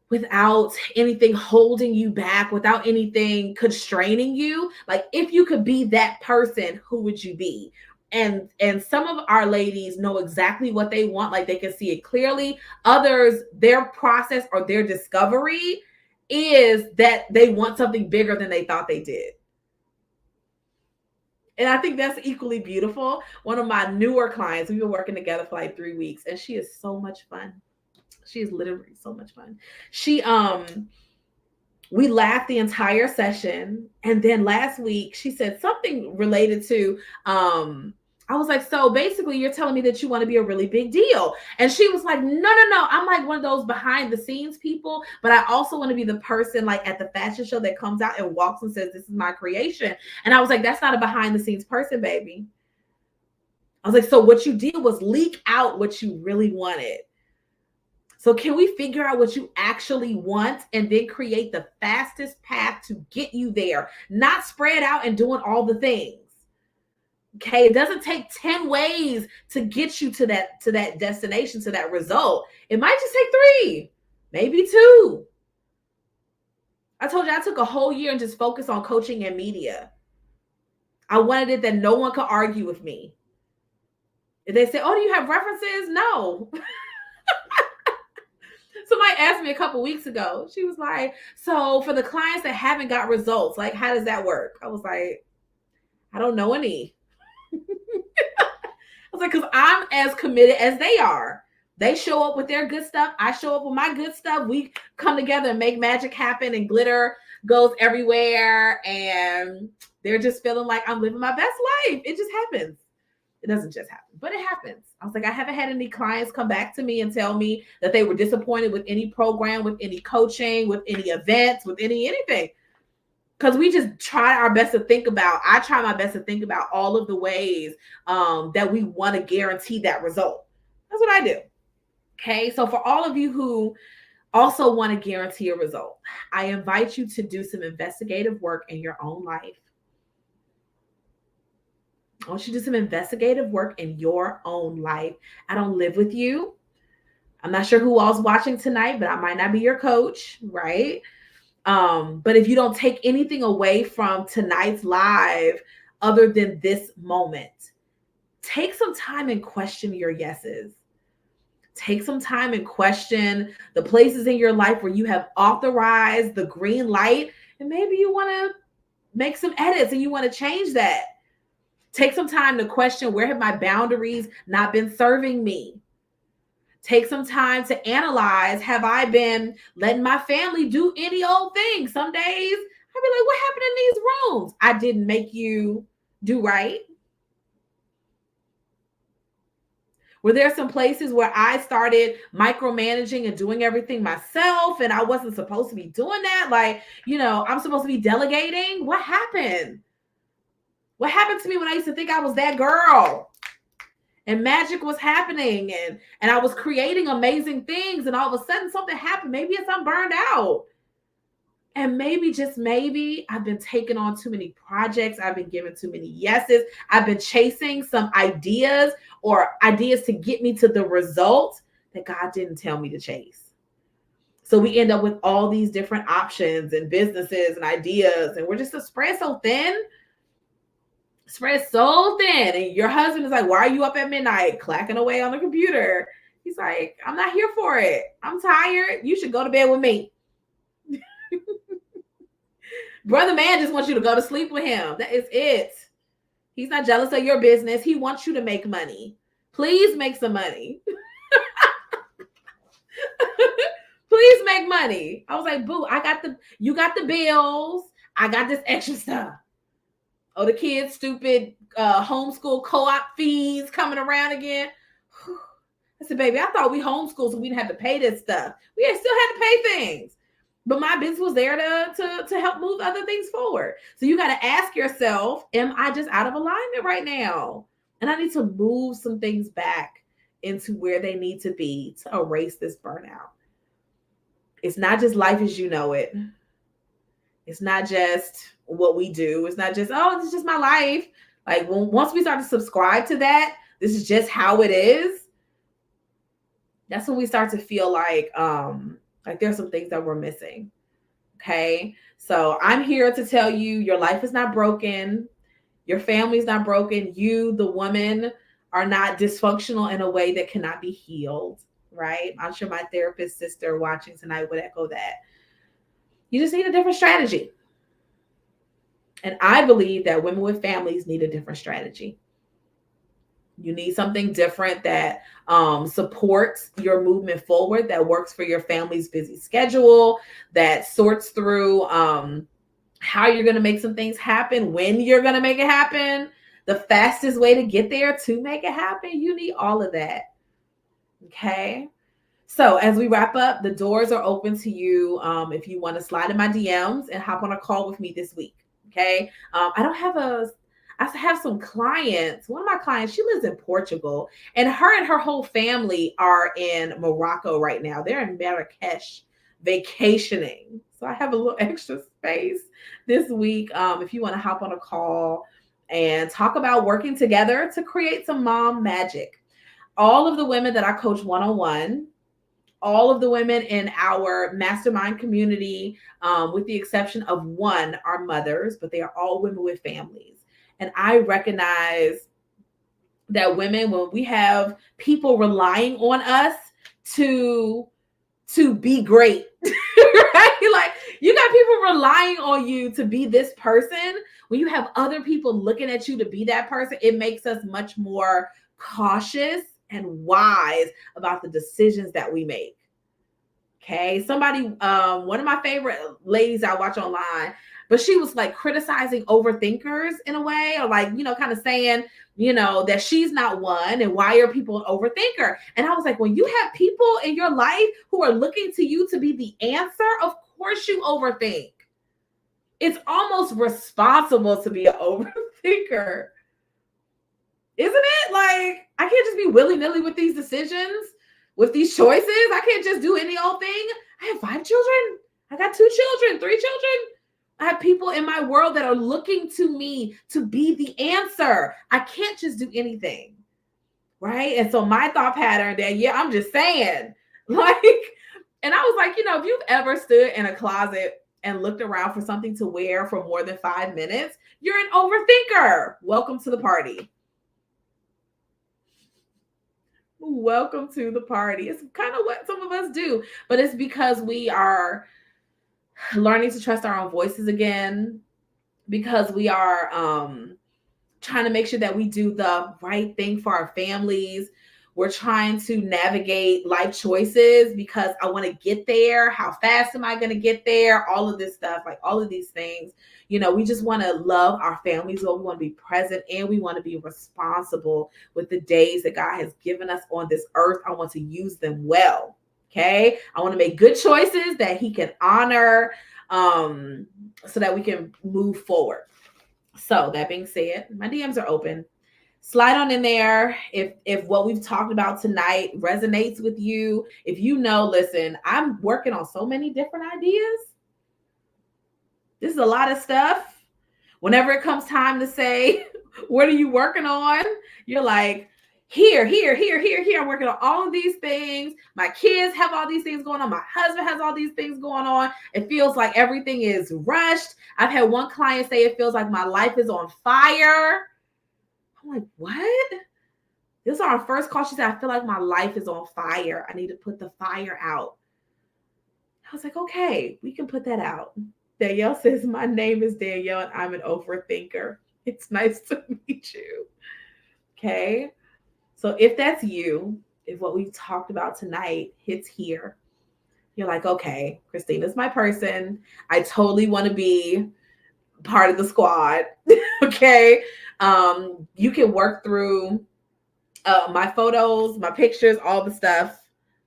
A: Without anything holding you back, without anything constraining you? Like, if you could be that person, who would you be? And some of our ladies know exactly what they want, like they can see it clearly. Others, their process or their discovery is that they want something bigger than they thought they did. And I think that's equally beautiful. One of my newer clients, we've been working together for like 3 weeks, and she is so much fun. She is literally so much fun. We laughed the entire session. And then last week she said something related to, I was like, so basically you're telling me that you want to be a really big deal. And she was like, no. I'm like one of those behind the scenes people, but I also want to be the person like at the fashion show that comes out and walks and says, this is my creation. And I was like, that's not a behind the scenes person, baby. I was like, so what you did was leak out what you really wanted. So can we figure out what you actually want and then create the fastest path to get you there? Not spread out and doing all the things. Okay, it doesn't take 10 ways to get you to that destination, to that result. It might just take 3, maybe 2. I told you I took a whole year and just focused on coaching and media. I wanted it that no one could argue with me. If they say, oh, do you have references? No. Somebody asked me a couple weeks ago. She was like, so for the clients that haven't got results, like, how does that work? I was like, I don't know any. I was like, because I'm as committed as they are. They show up with their good stuff. I show up with my good stuff. We come together and make magic happen, and glitter goes everywhere. And they're just feeling like I'm living my best life. It just happens. It doesn't just happen, but it happens. I was like, I haven't had any clients come back to me and tell me that they were disappointed with any program, with any coaching, with any events, with anything. Because we just try our best to think about, I try my best to think about all of the ways that we want to guarantee that result. That's what I do. Okay. So for all of you who also want to guarantee a result, I invite you to do some investigative work in your own life. I want you to do some investigative work in your own life. I don't live with you. I'm not sure who all's watching tonight, but I might not be your coach, right? But if you don't take anything away from tonight's live other than this moment, take some time and question your yeses. Take some time and question the places in your life where you have authorized the green light, and maybe you want to make some edits and you want to change that. Take some time to question, where have my boundaries not been serving me? Take some time to analyze, have I been letting my family do any old thing? Some days I'll be like, what happened in these rooms? I didn't make you do right. Were there some places where I started micromanaging and doing everything myself and I wasn't supposed to be doing that? Like, I'm supposed to be delegating. What happened? What happened to me when I used to think I was that girl and magic was happening and I was creating amazing things, and all of a sudden something happened? Maybe it's I'm burned out. And maybe, just maybe, I've been taking on too many projects. I've been giving too many yeses. I've been chasing some ideas to get me to the result that God didn't tell me to chase. So we end up with all these different options and businesses and ideas, and we're just spread so thin. And your husband is like, why are you up at midnight clacking away on the computer? He's like, I'm not here for it. I'm tired. You should go to bed with me. Brother man just wants you to go to sleep with him. That is it. He's not jealous of your business. He wants you to make money. Please make some money. Please make money. I was like, boo, you got the bills. I got this extra stuff. Oh, the kids' stupid homeschool co-op fees coming around again. I said, baby, I thought we homeschooled so we didn't have to pay this stuff. We still had to pay things. But my business was there to help move other things forward. So you got to ask yourself, am I just out of alignment right now? And I need to move some things back into where they need to be to erase this burnout. It's not just life as you know it. It's not just what we do. It's not just, oh, this is just my life. Like once we start to subscribe to that, this is just how it is. That's when we start to feel like there's some things that we're missing. Okay. So I'm here to tell you your life is not broken. Your family's not broken. You, the woman, are not dysfunctional in a way that cannot be healed. Right. I'm sure my therapist sister watching tonight would echo that. You just need a different strategy. And I believe that women with families need a different strategy. You need something different that supports your movement forward, that works for your family's busy schedule, that sorts through how you're going to make some things happen, when you're going to make it happen, the fastest way to get there to make it happen. You need all of that. Okay. So as we wrap up, the doors are open to you if you want to slide in my DMs and hop on a call with me this week. Okay. I have some clients. One of my clients, she lives in Portugal, and her whole family are in Morocco right now. They're in Marrakesh vacationing. So I have a little extra space this week. If you want to hop on a call and talk about working together to create some mom magic. All of the women that I coach one-on-one, all of the women in our mastermind community, with the exception of one, are mothers, but they are all women with families. And I recognize that women, when we have people relying on us to be great, right? Like you got people relying on you to be this person. When you have other people looking at you to be that person, it makes us much more cautious and wise about the decisions that we make. Okay. Somebody, one of my favorite ladies I watch online, but she was like criticizing overthinkers in a way, or like, kind of saying, that she's not one, and why are people an overthinker? And I was like, when you have people in your life who are looking to you to be the answer, of course you overthink. It's almost responsible to be an overthinker. Isn't it? Like, I can't just be willy-nilly with these decisions, with these choices. I can't just do any old thing. I have 5 children. I got 2 children, 3 children. I have people in my world that are looking to me to be the answer. I can't just do anything. Right? And so my thought pattern that, I'm just saying, like, and I was like, if you've ever stood in a closet and looked around for something to wear for more than 5 minutes, you're an overthinker. Welcome to the party. Welcome to the party. It's kind of what some of us do, but it's because we are learning to trust our own voices again, because we are trying to make sure that we do the right thing for our families. We're trying to navigate life choices because I want to get there. How fast am I going to get there? All of this stuff, like all of these things, we just want to love our families. Well, we want to be present, and we want to be responsible with the days that God has given us on this earth. I want to use them well. Okay. I want to make good choices that He can honor, so that we can move forward. So that being said, my DMs are open. Slide on in there if what we've talked about tonight resonates with you. If listen, I'm working on so many different ideas. This is a lot of stuff. Whenever it comes time to say, what are you working on? You're like, here. I'm working on all of these things. My kids have all these things going on. My husband has all these things going on. It feels like everything is rushed. I've had one client say it feels like my life is on fire. I'm like, what? This is our first call. She said, I feel like my life is on fire. I need to put the fire out. I was like, okay, we can put that out. Danielle says, my name is Danielle and I'm an overthinker. It's nice to meet you. Okay. So if that's you, if what we've talked about tonight hits here, you're like, okay, Christina's my person. I totally want to be part of the squad. Okay. You can work through my photos, my pictures, all the stuff.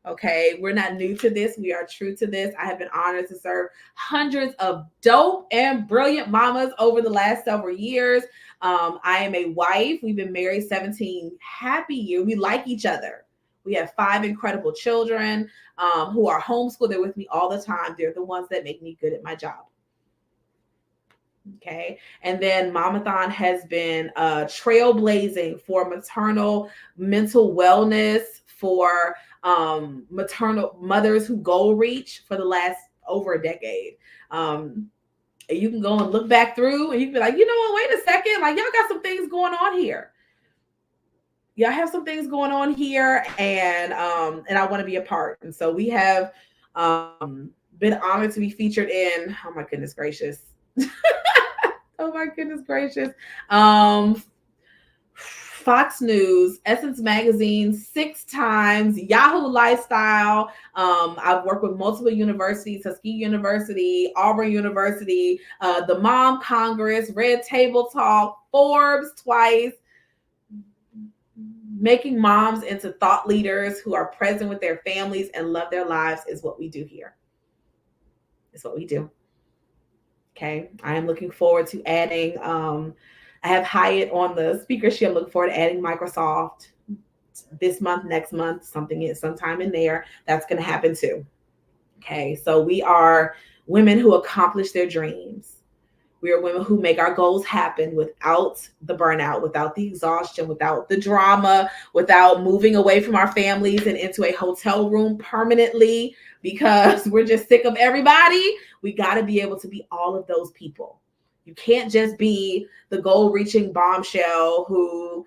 A: Okay, we're not new to this. We are true to this. I have been honored to serve hundreds of dope and brilliant mamas over the last several years. I am a wife. We've been married 17 happy years. We like each other. We have 5 incredible children who are homeschooled. They're with me all the time. They're the ones that make me good at my job. Okay. And then Mamathon has been trailblazing for maternal mental wellness, for maternal mothers who goal reach for the last over a decade. You can go and look back through and you can be like, you know what, wait a second, like y'all got some things going on here. Y'all have some things going on here, and I want to be a part. And so we have been honored to be featured in, oh my goodness gracious. Oh my goodness gracious. Fox News, Essence Magazine, 6 times, Yahoo Lifestyle. I've worked with multiple universities, Tuskegee University, Auburn University, the Mom Congress, Red Table Talk, Forbes twice. Making moms into thought leaders who are present with their families and love their lives is what we do here. It's what we do. Okay. I am looking forward to adding, I have Hyatt on the speakership. Looking forward to adding Microsoft this month, next month, sometime in there. That's going to happen too. Okay. So we are women who accomplish their dreams. We are women who make our goals happen without the burnout, without the exhaustion, without the drama, without moving away from our families and into a hotel room permanently because we're just sick of everybody. We got to be able to be all of those people. You can't just be the goal-reaching bombshell who,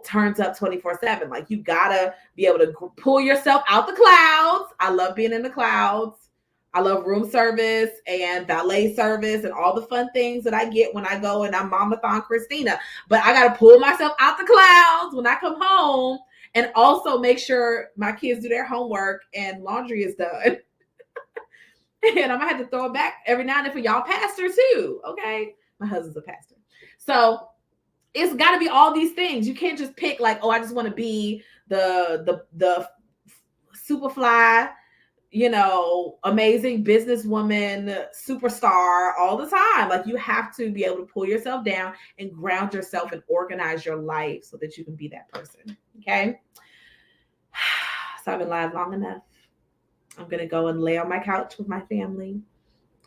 A: turns up 24/7. Like, you got to be able to pull yourself out the clouds. I love being in the clouds. I love room service and valet service and all the fun things that I get when I go and I'm Mamathon Christina. But I got to pull myself out the clouds when I come home and also make sure my kids do their homework and laundry is done. And I'm going to have to throw it back every now and then for y'all pastors too. Okay. My husband's a pastor. So it's got to be all these things. You can't just pick like, oh, I just want to be the super fly, amazing businesswoman, superstar all the time. Like, you have to be able to pull yourself down and ground yourself and organize your life so that you can be that person. Okay. So I've been live long enough. I'm going to go and lay on my couch with my family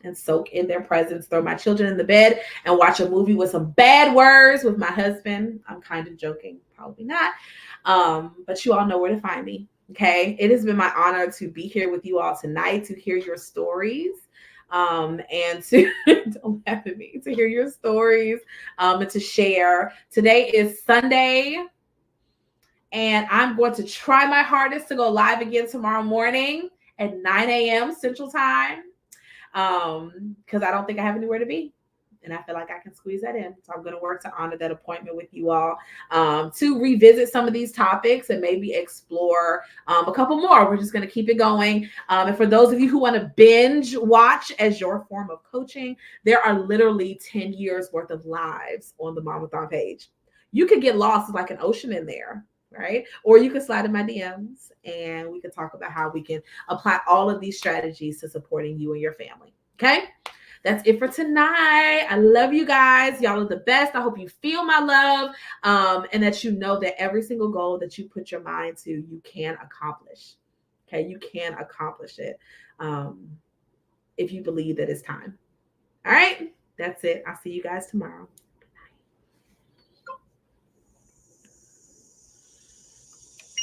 A: and soak in their presence, throw my children in the bed and watch a movie with some bad words with my husband. I'm kind of joking, probably not. But you all know where to find me. Okay. It has been my honor to be here with you all tonight, to hear your stories, and to don't laugh at me, to hear your stories, and to share. Today is Sunday, and I'm going to try my hardest to go live again tomorrow morning at 9 a.m. Central Time, because I don't think I have anywhere to be. And I feel like I can squeeze that in. So I'm going to work to honor that appointment with you all, to revisit some of these topics and maybe explore a couple more. We're just going to keep it going. And for those of you who want to binge watch as your form of coaching, there are literally 10 years worth of lives on the Mamathon page. You could get lost like an ocean in there, right? Or you could slide in my DMs and we could talk about how we can apply all of these strategies to supporting you and your family. Okay. That's it for tonight. I love you guys. Y'all are the best. I hope you feel my love, and that you know that every single goal that you put your mind to, you can accomplish. Okay, you can accomplish it if you believe that it's time. All right, that's it. I'll see you guys tomorrow.